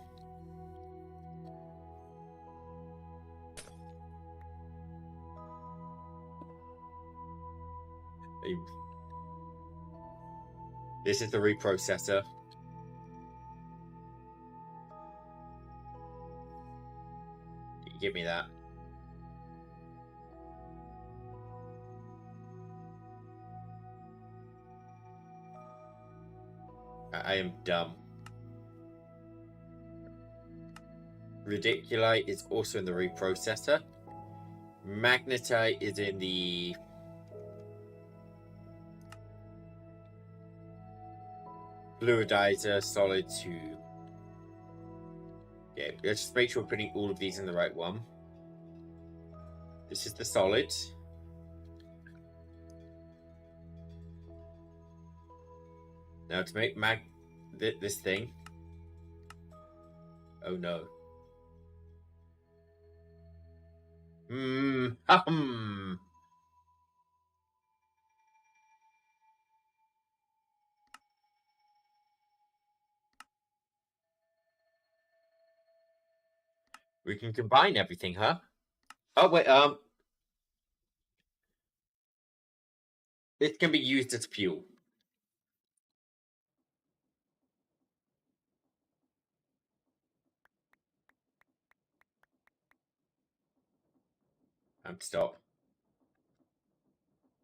This is the reprocessor. Give me that. I am dumb. Ridiculite is also in the reprocessor. Magnetite is in the fluidizer, solid 2. Yeah, let's just make sure we're putting all of these in the right one. This is the solid. Now to make this thing. Oh no. Hmm. We can combine everything, huh? Oh wait, it can be used as fuel. Stop.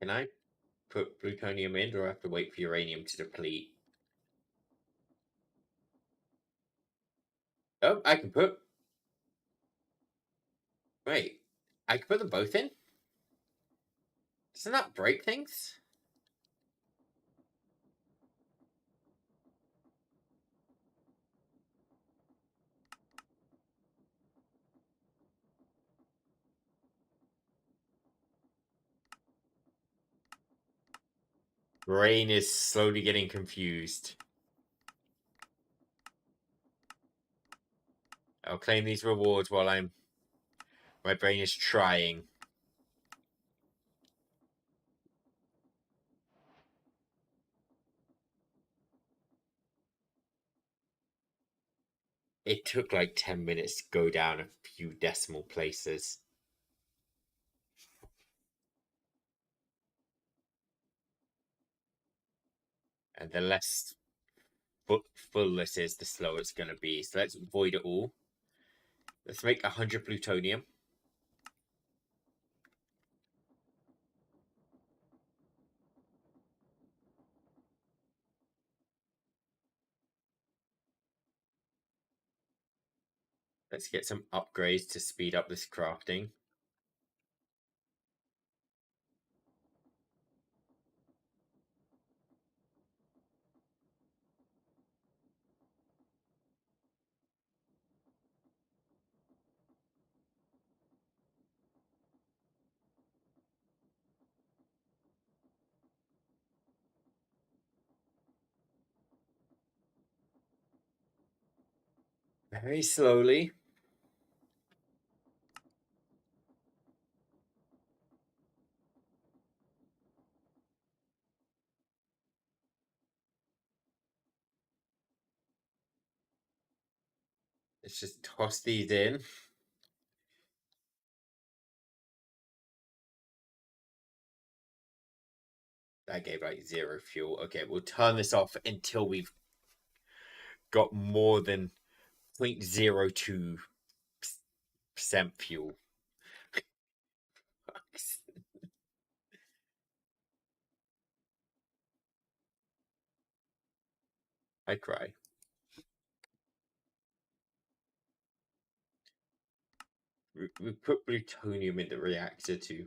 Can I put plutonium in, or I have to wait for uranium to deplete? Oh, I can put. Wait, I can put them both in. Doesn't that break things? Brain is slowly getting confused. I'll claim these rewards while my brain is trying. It took like 10 minutes to go down a few decimal places. And the less full this is, the slower it's going to be. So let's void it all. Let's make 100 plutonium. Let's get some upgrades to speed up this crafting. Very slowly. Let's just toss these in. That gave like 0 fuel. Okay, we'll turn this off until we've got more than 0.02% fuel. I cry. We put plutonium in the reactor too.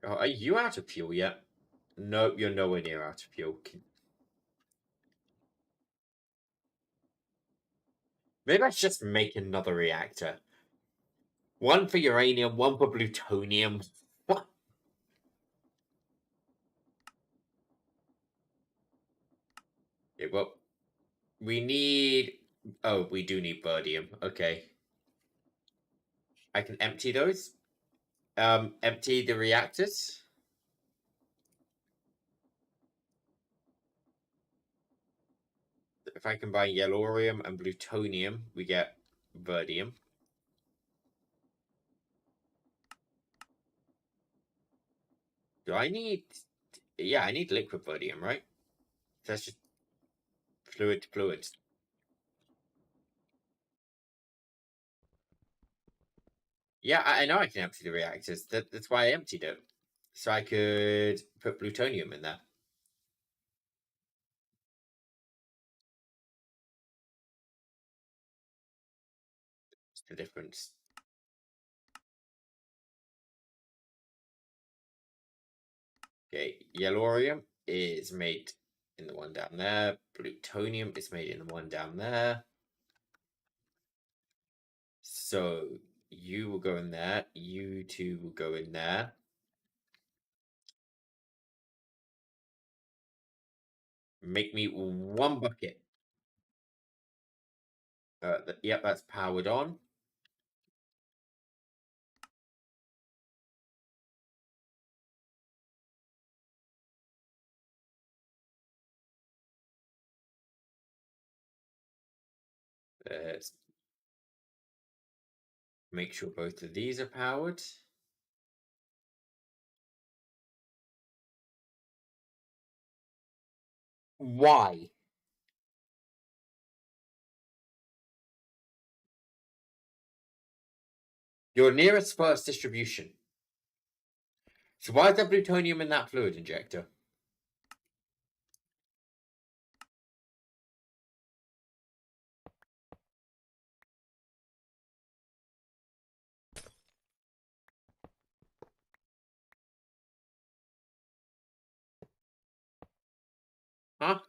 Oh, are you out of fuel yet? Nope, you're nowhere near out of fuel. Maybe I should just make another reactor. One for uranium, one for plutonium. What? Okay, well, we need. Oh, we do need berdium. Okay. I can empty those. Empty the reactors. If I combine yellorium and plutonium, we get berdium. Do I need? Yeah, I need liquid berdium, right? That's just fluid to fluid. Yeah, I know I can empty the reactors. That's why I emptied it. So I could put plutonium in there. What's the difference? Okay, yellorium is made in the one down there. Plutonium is made in the one down there. So you will go in there. You two will go in there. Make me one bucket. Yep, that's powered on. Let's make sure both of these are powered. Why? Your nearest first distribution. So why is there plutonium in that fluid injector? Huh?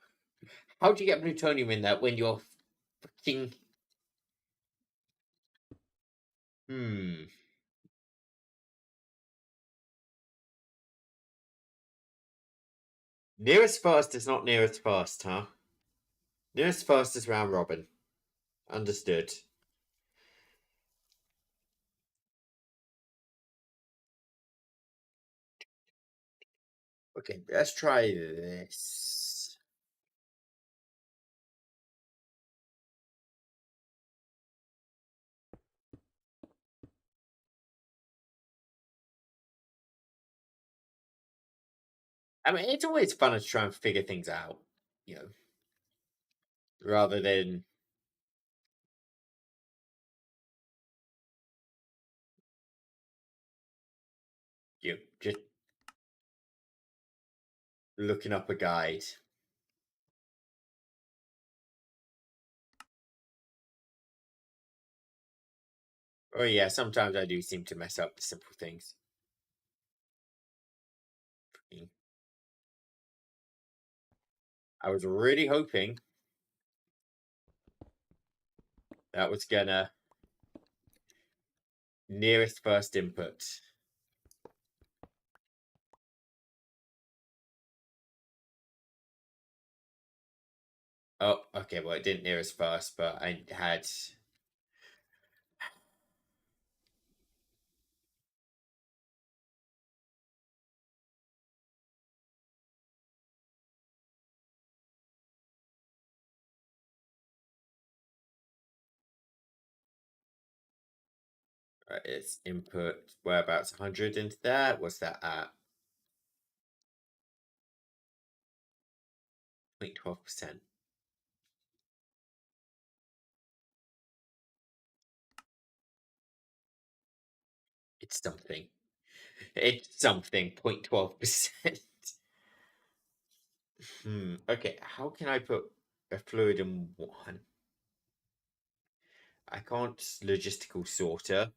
How'd you get plutonium in there when you're fucking... Hmm. Nearest first is not nearest first, huh? Nearest first is round robin. Understood. Okay, let's try this. I mean, it's always fun to try and figure things out, you know, rather than just looking up a guide. Oh yeah, sometimes I do seem to mess up the simple things. I was really hoping that was gonna nearest first input. Oh, okay, well it didn't nearest first, but I had... It's input whereabouts 100 into there. What's that at? 0.12%. It's something. It's something. 0.12%. Okay, how can I put a fluid in one? I can't logistical sorter.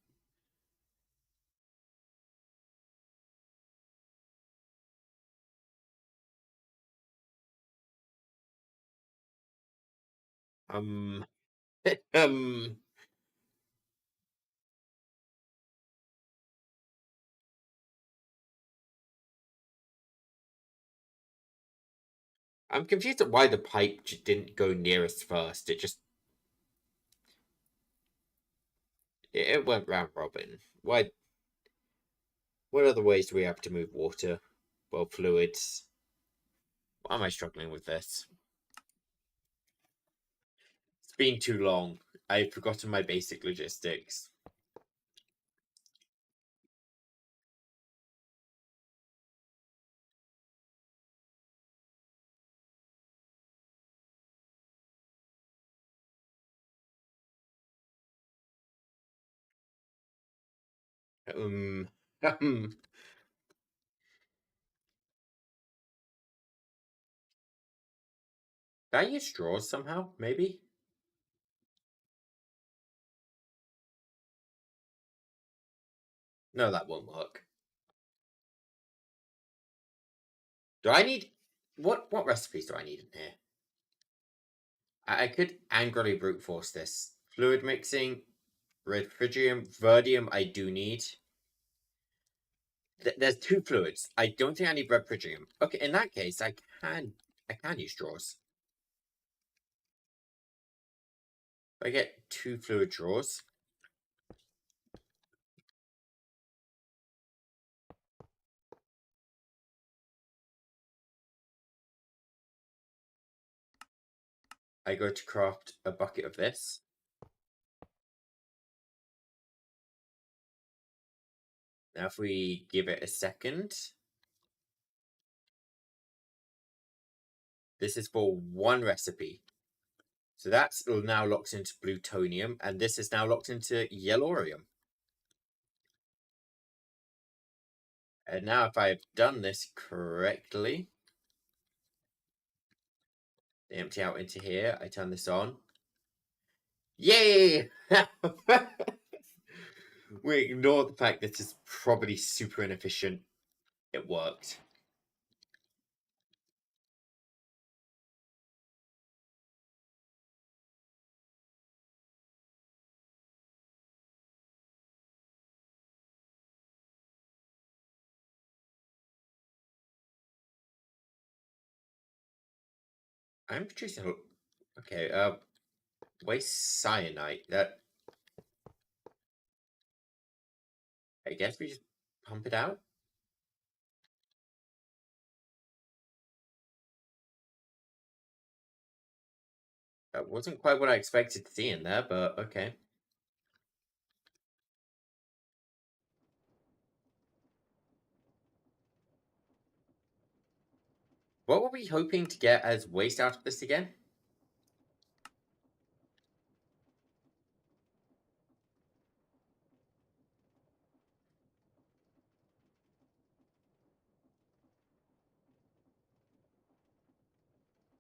Um, um, I'm confused at why the pipe didn't go nearest first. It just... it went round robin. Why? What other ways do we have to move water? Well, fluids. Why am I struggling with this? It's been too long. I've forgotten my basic logistics. Um, can I use straws somehow? Maybe? No, that won't work. Do I need... what recipes do I need in here? I could angrily brute force this. Fluid mixing, refrigium, verdium I do need. There's two fluids. I don't think I need refrigium. Okay, in that case, I can use straws. I get two fluid straws. I go to craft a bucket of this. Now if we give it a second. This is for one recipe. So that's now locked into plutonium, and this is now locked into yellorium. And now if I've done this correctly, empty out into here, I turn this on. Yay! We ignore the fact that it's probably super inefficient. It worked. I'm producing. Okay, waste cyanide. That. I guess we just pump it out. That wasn't quite what I expected to see in there, but okay. What were we hoping to get as waste out of this again?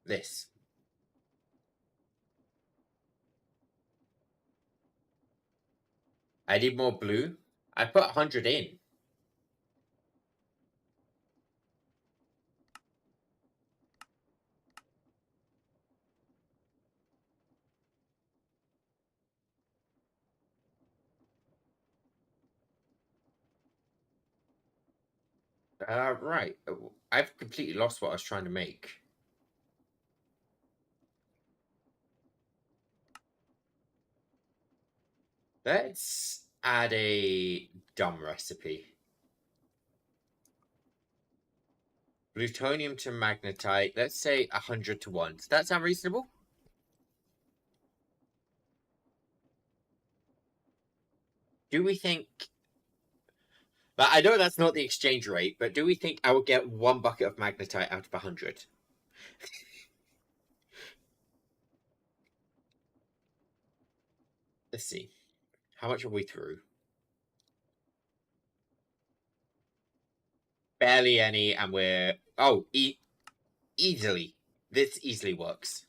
This. I need more blue. I put 100 in. Right. I've completely lost what I was trying to make. Let's add a dumb recipe. Plutonium to magnetite. Let's say 100 to 1. Does that sound reasonable? Do we think... But I know that's not the exchange rate, but do we think I will get 1 bucket of magnetite out of 100? Let's see. How much are we through? Barely any, and we're... Oh, easily. This easily works.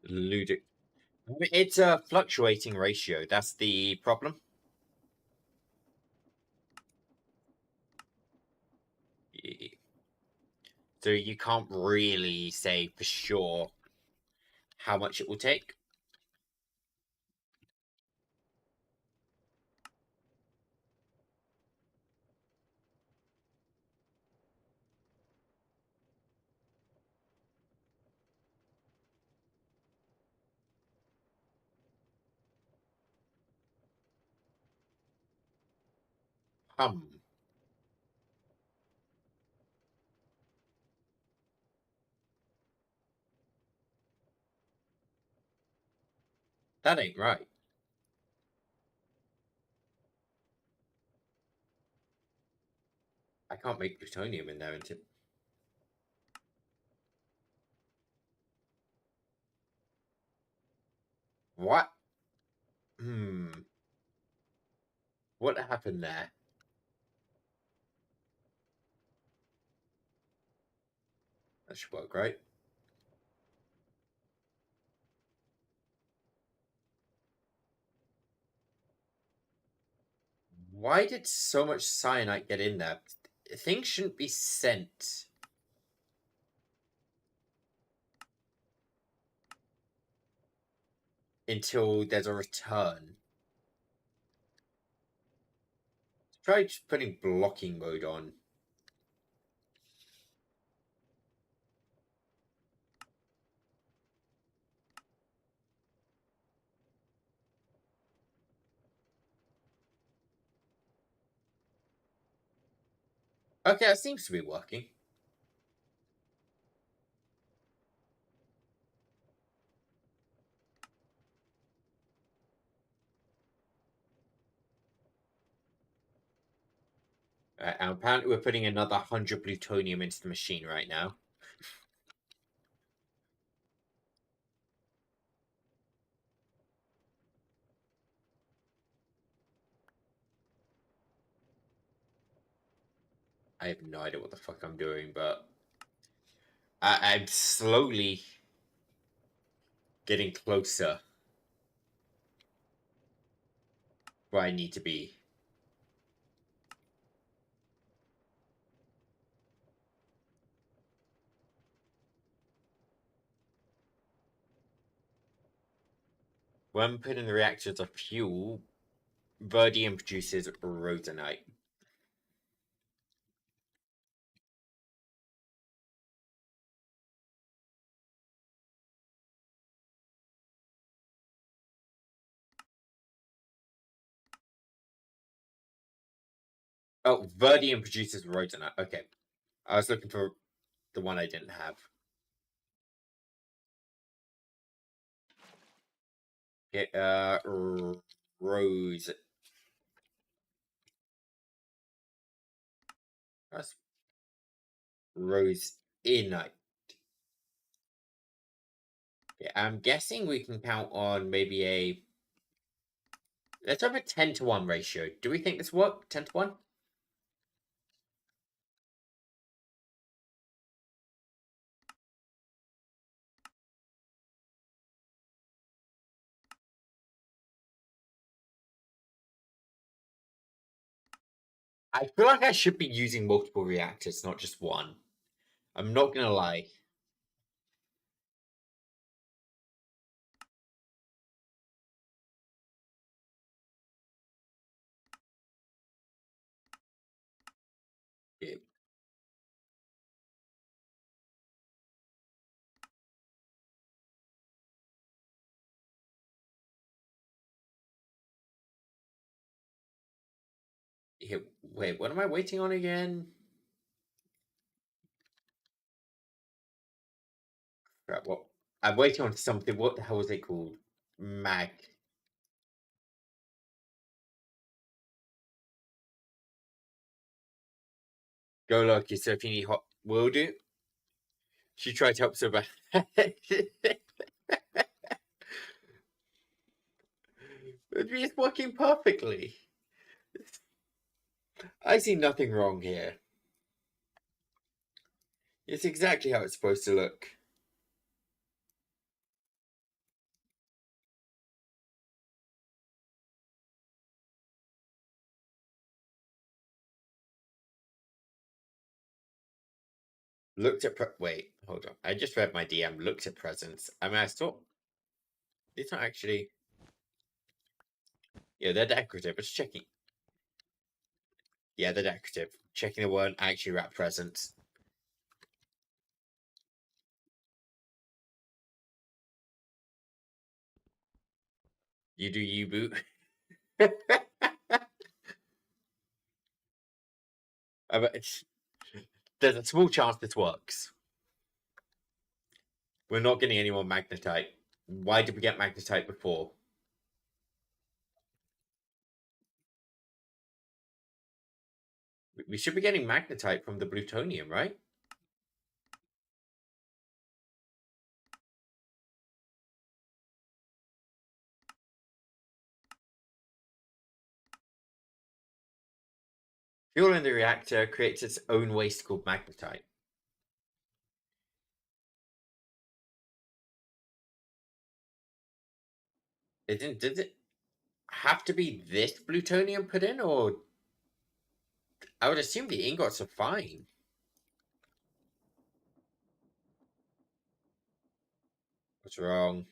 Ludic. It's a fluctuating ratio. That's the problem. So you can't really say for sure how much it will take. Hum. That ain't right. I can't make plutonium in there until... What? Hmm. What happened there? That should work, right? Why did so much cyanide get in there? Things shouldn't be sent until there's a return. Try just putting blocking mode on. Okay, that seems to be working. And apparently we're putting another 100 plutonium into the machine right now. I have no idea what the fuck I'm doing, but I'm slowly getting closer where I need to be. When put in the reactors of fuel, Verdium produces rhodonite. Oh, Verdium produces rhodonite. Okay. I was looking for the one I didn't have. Okay, Rose. That's Rose Inite. Okay, I'm guessing we can count on maybe a. Let's have a 10-to-1 ratio. Do we think this work? 10-to-1? I feel like I should be using multiple reactors, not just one. I'm not gonna lie. Yeah, yeah, wait, what am I waiting on again? Right, what? I'm waiting on something. What the hell is it called? Mag. Go lucky. So if you need hot, will do. She tried to help so bad. It's working perfectly. I see nothing wrong here. It's exactly how it's supposed to look. Looked at wait, hold on. I just read my DM. Looked at presents. I mean, I thought it's not actually. Yeah, they're decorative. It's checking. Yeah, they're decorative. Checking they weren't actually wrapped presents. You do you, boot. There's a small chance this works. We're not getting any more magnetite. Why did we get magnetite before? We should be getting magnetite from the plutonium, right? Fuel in the reactor creates its own waste called magnetite. Does it have to be this plutonium put in, or I would assume the ingots are fine. What's wrong?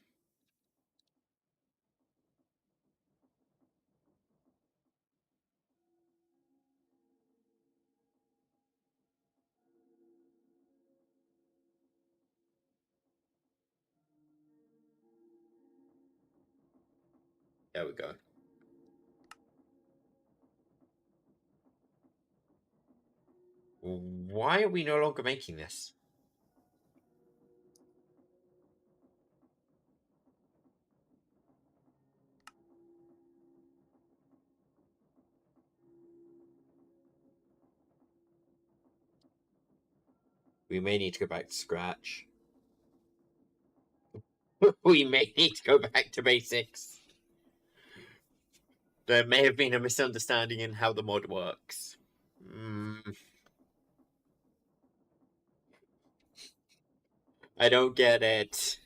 There we go. Why are we no longer making this? We may need to go back to scratch. We may need to go back to basics. There may have been a misunderstanding in how the mod works. I don't get it.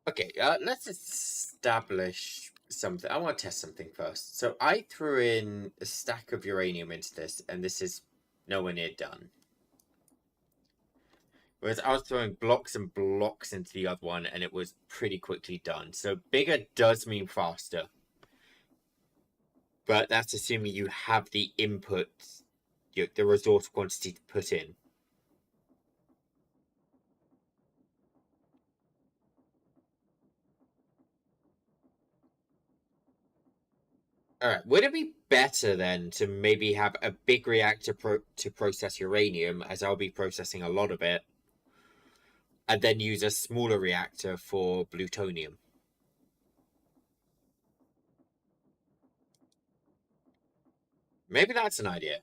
Okay, let's establish something. I want to test something first. So I threw in a stack of uranium into this, and this is nowhere near done. Whereas I was throwing blocks and blocks into the other one, and it was pretty quickly done. So bigger does mean faster. But that's assuming you have the input, the resource quantity to put in. Alright, would it be better then to maybe have a big reactor to process uranium, as I'll be processing a lot of it, and then use a smaller reactor for plutonium? Maybe that's an idea.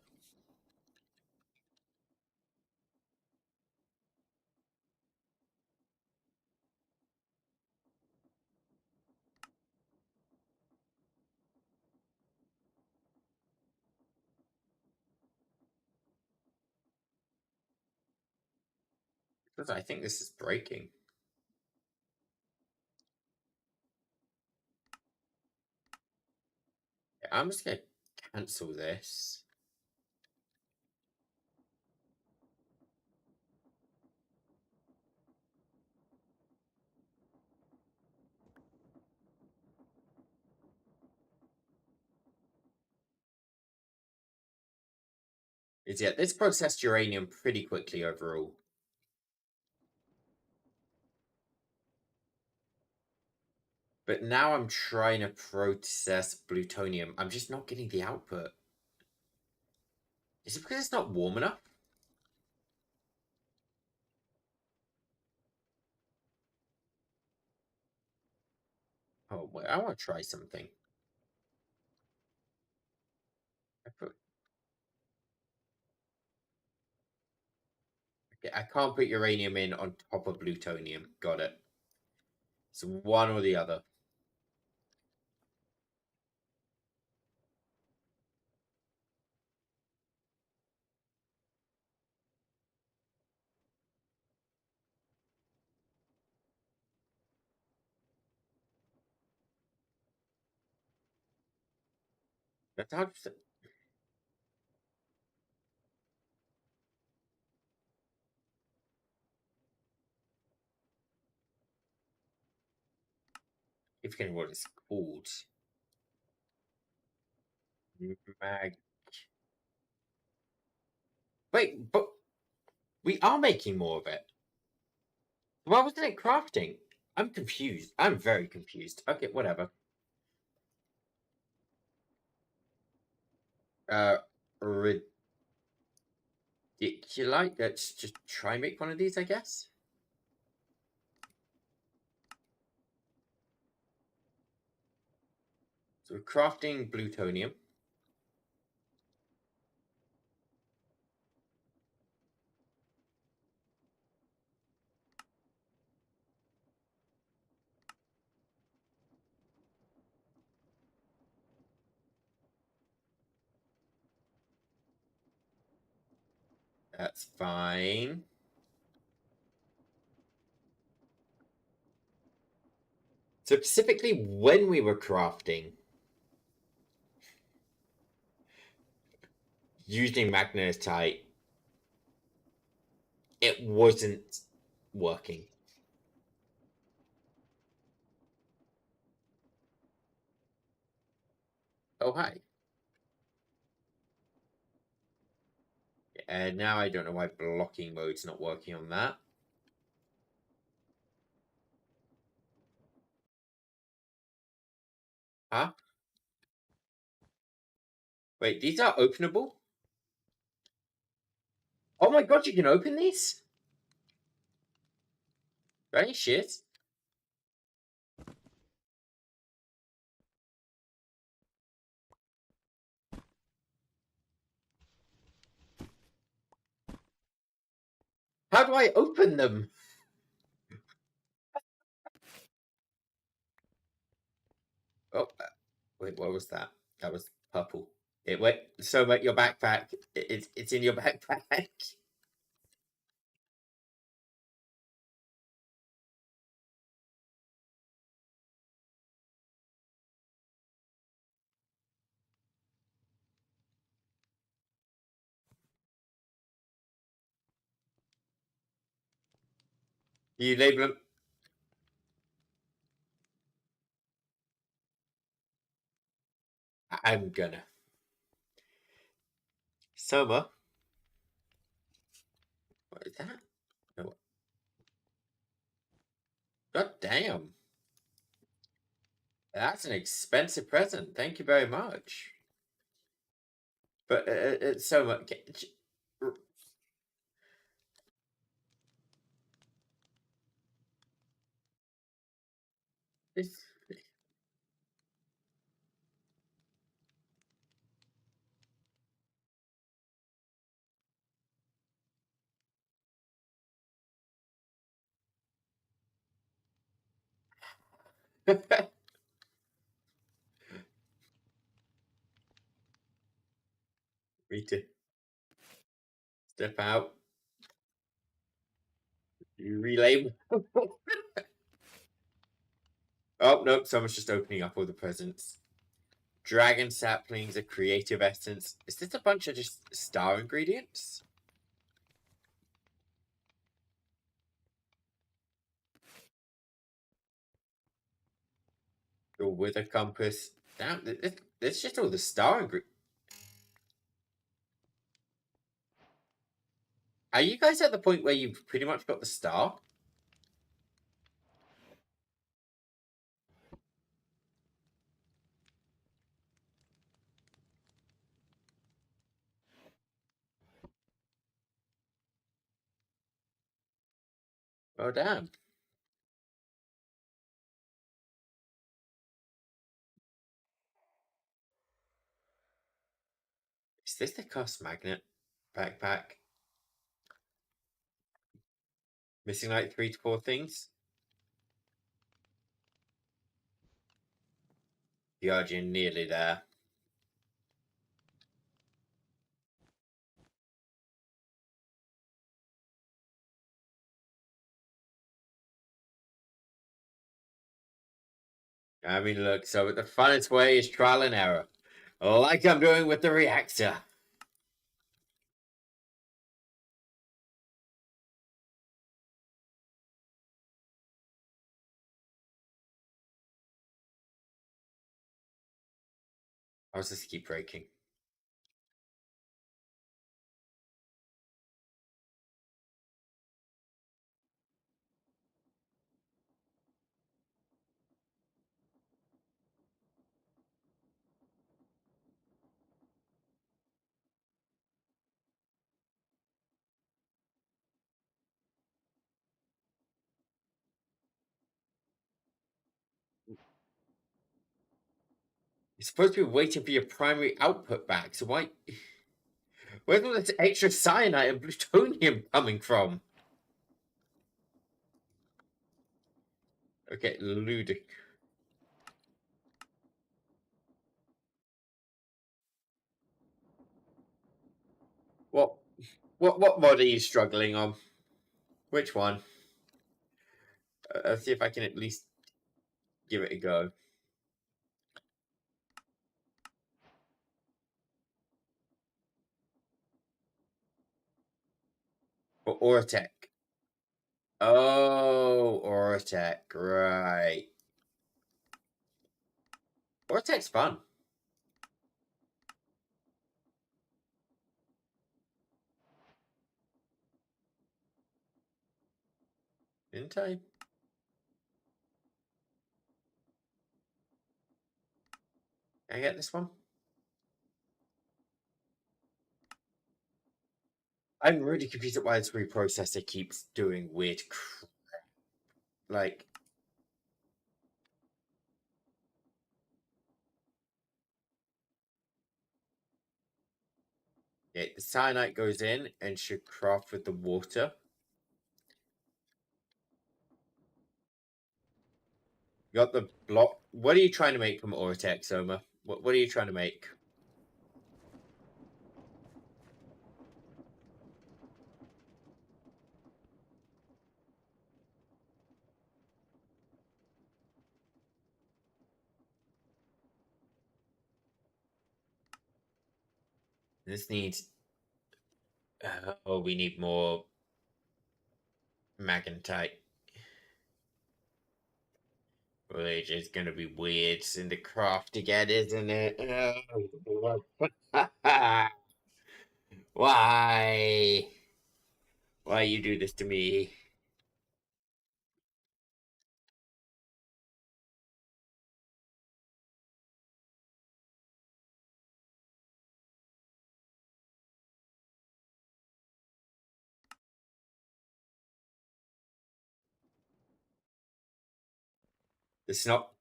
Because I think this is breaking. I'm just going to cancel this. Yeah, this processed uranium pretty quickly overall. But now I'm trying to process plutonium. I'm just not getting the output. Is it because it's not warm enough? Oh, wait, I want to try something. Okay, I can't put uranium in on top of plutonium. Got it. So one or the other. That's 100%. If you can what it's called. Mag. Wait, but we are making more of it. Why wasn't it crafting? I'm confused. I'm very confused. Okay, whatever. Uh, ridiculite. Let's just try and make one of these, I guess. So we're crafting plutonium. That's fine. So specifically when we were crafting using magnetite, it wasn't working. Oh, hi. And now I don't know why blocking mode's not working on that. Huh? Wait, these are openable? Oh my god, you can open these? Very shit. How do I open them? Oh, wait, what was that? That was purple. It went so much your backpack. It's in your backpack. You label them. I'm gonna. Soma. What is that? Oh, god damn. That's an expensive present. Thank you very much. But it's so much. It's, me too. Step out. You relabel. Oh, nope. Someone's just opening up all the presents. Dragon saplings, a creative essence. Is this a bunch of just star ingredients? The wither compass. Damn, it's just all the star ingredients. Are you guys at the point where you've pretty much got the star? Oh, damn. Is this the cuss magnet backpack? Missing like 3 to 4 things? You're nearly there. I mean, look, so the funnest way is trial and error. Like I'm doing with the reactor. How does this keep breaking? You're supposed to be waiting for your primary output back, so why? Where's all this extra cyanide and plutonium coming from? Okay, ludic. What? What mod are you struggling on? Which one? Let's see if I can at least give it a go. Or Oratech. Oh, Oratech, right. Oratech's fun. Didn't I? Can I get this one? I'm really confused at why this reprocessor keeps doing weird crap. Like, yeah, the cyanide goes in and should craft with the water. You got the block. What are you trying to make from Ortex, Soma? What are you trying to make? This needs. Oh, we need more magnetite. Which is going to be weird in the craft again, isn't it? Why? Why you do this to me? It's not.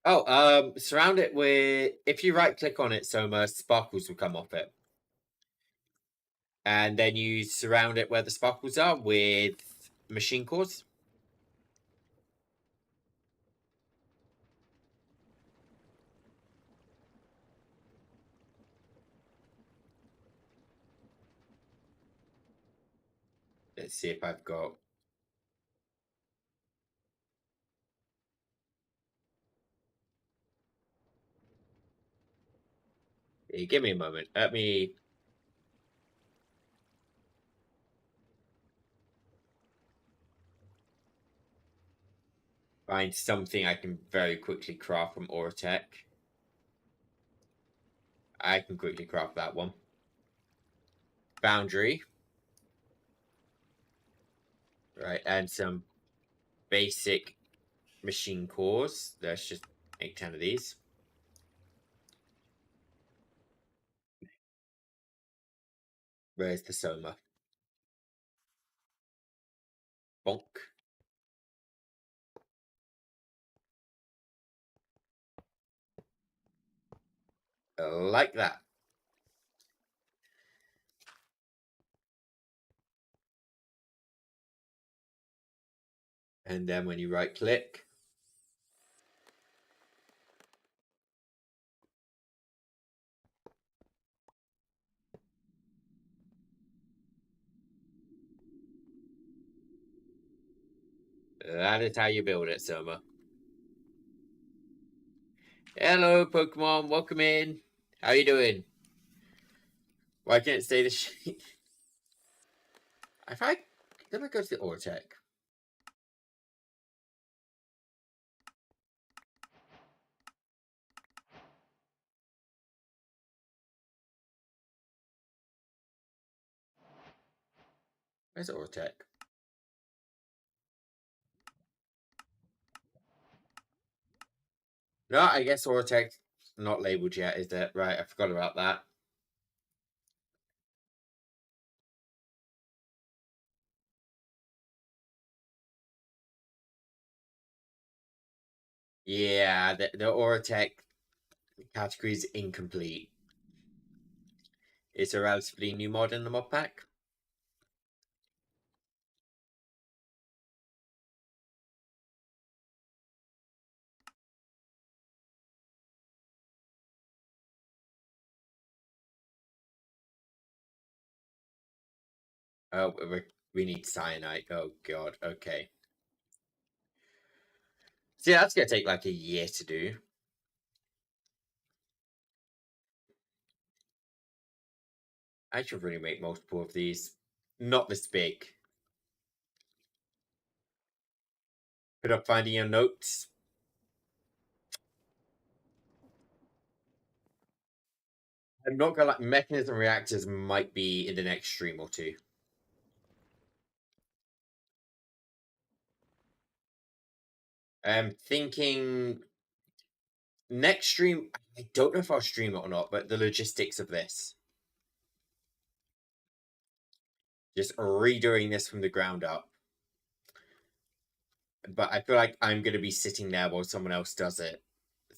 Oh, surround it with. If you right click on it, Soma, sparkles will come off it. And then you surround it where the sparkles are with machine cores. Let's see if I've got. Hey, give me a moment. Let me find something I can very quickly craft from Ortec. I can quickly craft that one. Boundary. Right, and some basic machine cores. Let's just make 10 of these. Where's the Soma? Bonk. Like that. And then when you right click, that is how you build it, Soma. Hello, Pokemon. Welcome in. How you doing? Why can't it stay the sheet? If I let me go to the Ortec. Where's Ortec? No, I guess Ortec not labeled yet, is it? Right, I forgot about that. Yeah, the Ortec category is incomplete. It's a relatively new mod in the mod pack. Oh, we need cyanide. Oh god. Okay. So yeah, that's gonna take like a year to do. I should really make multiple of these. Not this big. Put up finding your notes. I'm not gonna like mechanism reactors might be in the next stream or two. I'm thinking next stream. I don't know if I'll stream it or not, but the logistics of this. Just redoing this from the ground up. But I feel like I'm going to be sitting there while someone else does it.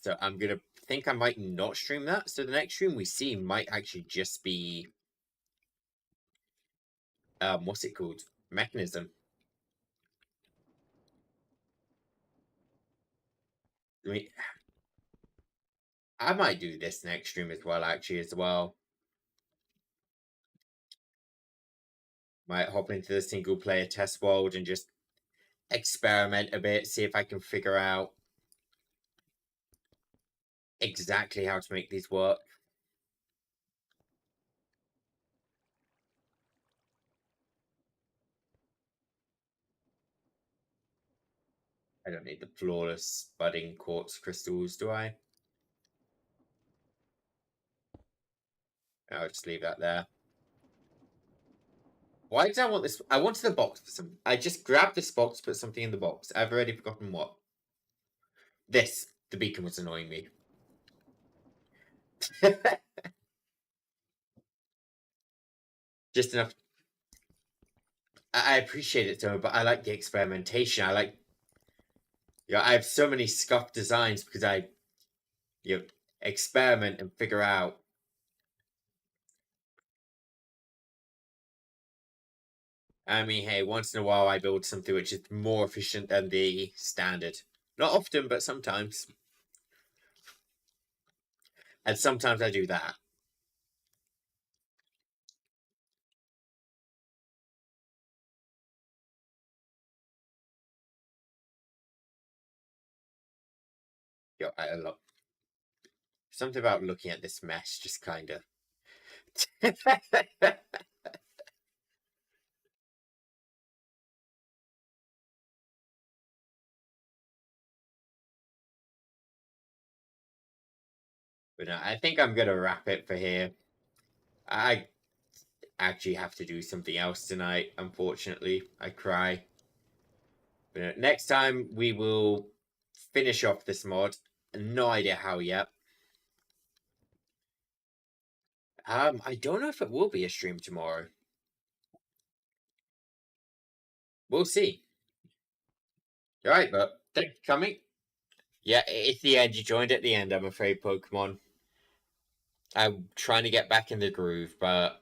So I'm going to think I might not stream that. So the next stream we see might actually just be, what's it called? Mechanism. I mean, I might do this next stream as well, actually, as well. Might hop into the single player test world and just experiment a bit, see if I can figure out exactly how to make these work. I don't need the flawless budding quartz crystals, do I? I'll just leave that there. Why did I want this? I wanted the box for some. I just grabbed this box, put something in the box. I've already forgotten what. This. The beacon was annoying me. Just enough. I appreciate it, Tony, but I like the experimentation. I like. I have so many scuffed designs because I, experiment and figure out. I mean, hey, once in a while I build something which is more efficient than the standard. Not often, but sometimes. And sometimes I do that. I love something about looking at this mess, just kind of. But no, I think I'm gonna wrap it for here. I actually have to do something else tonight. Unfortunately, I cry. But next time we will finish off this mod. No idea how yet. I don't know if it will be a stream tomorrow. We'll see. All right, but thanks for coming. Yeah, it's the end. You joined at the end, I'm afraid, Pokemon. I'm trying to get back in the groove, but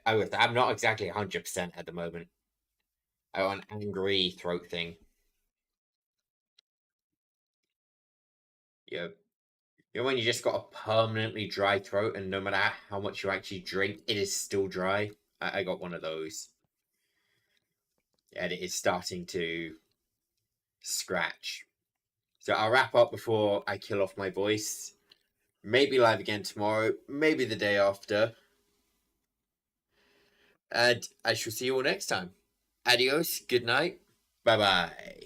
I'm not exactly 100% at the moment. I got an angry throat thing. Yeah. When you just got a permanently dry throat and no matter how much you actually drink, it is still dry. I got one of those. And it is starting to scratch. So I'll wrap up before I kill off my voice. Maybe live again tomorrow, maybe the day after. And I shall see you all next time. Adios, good night, bye bye.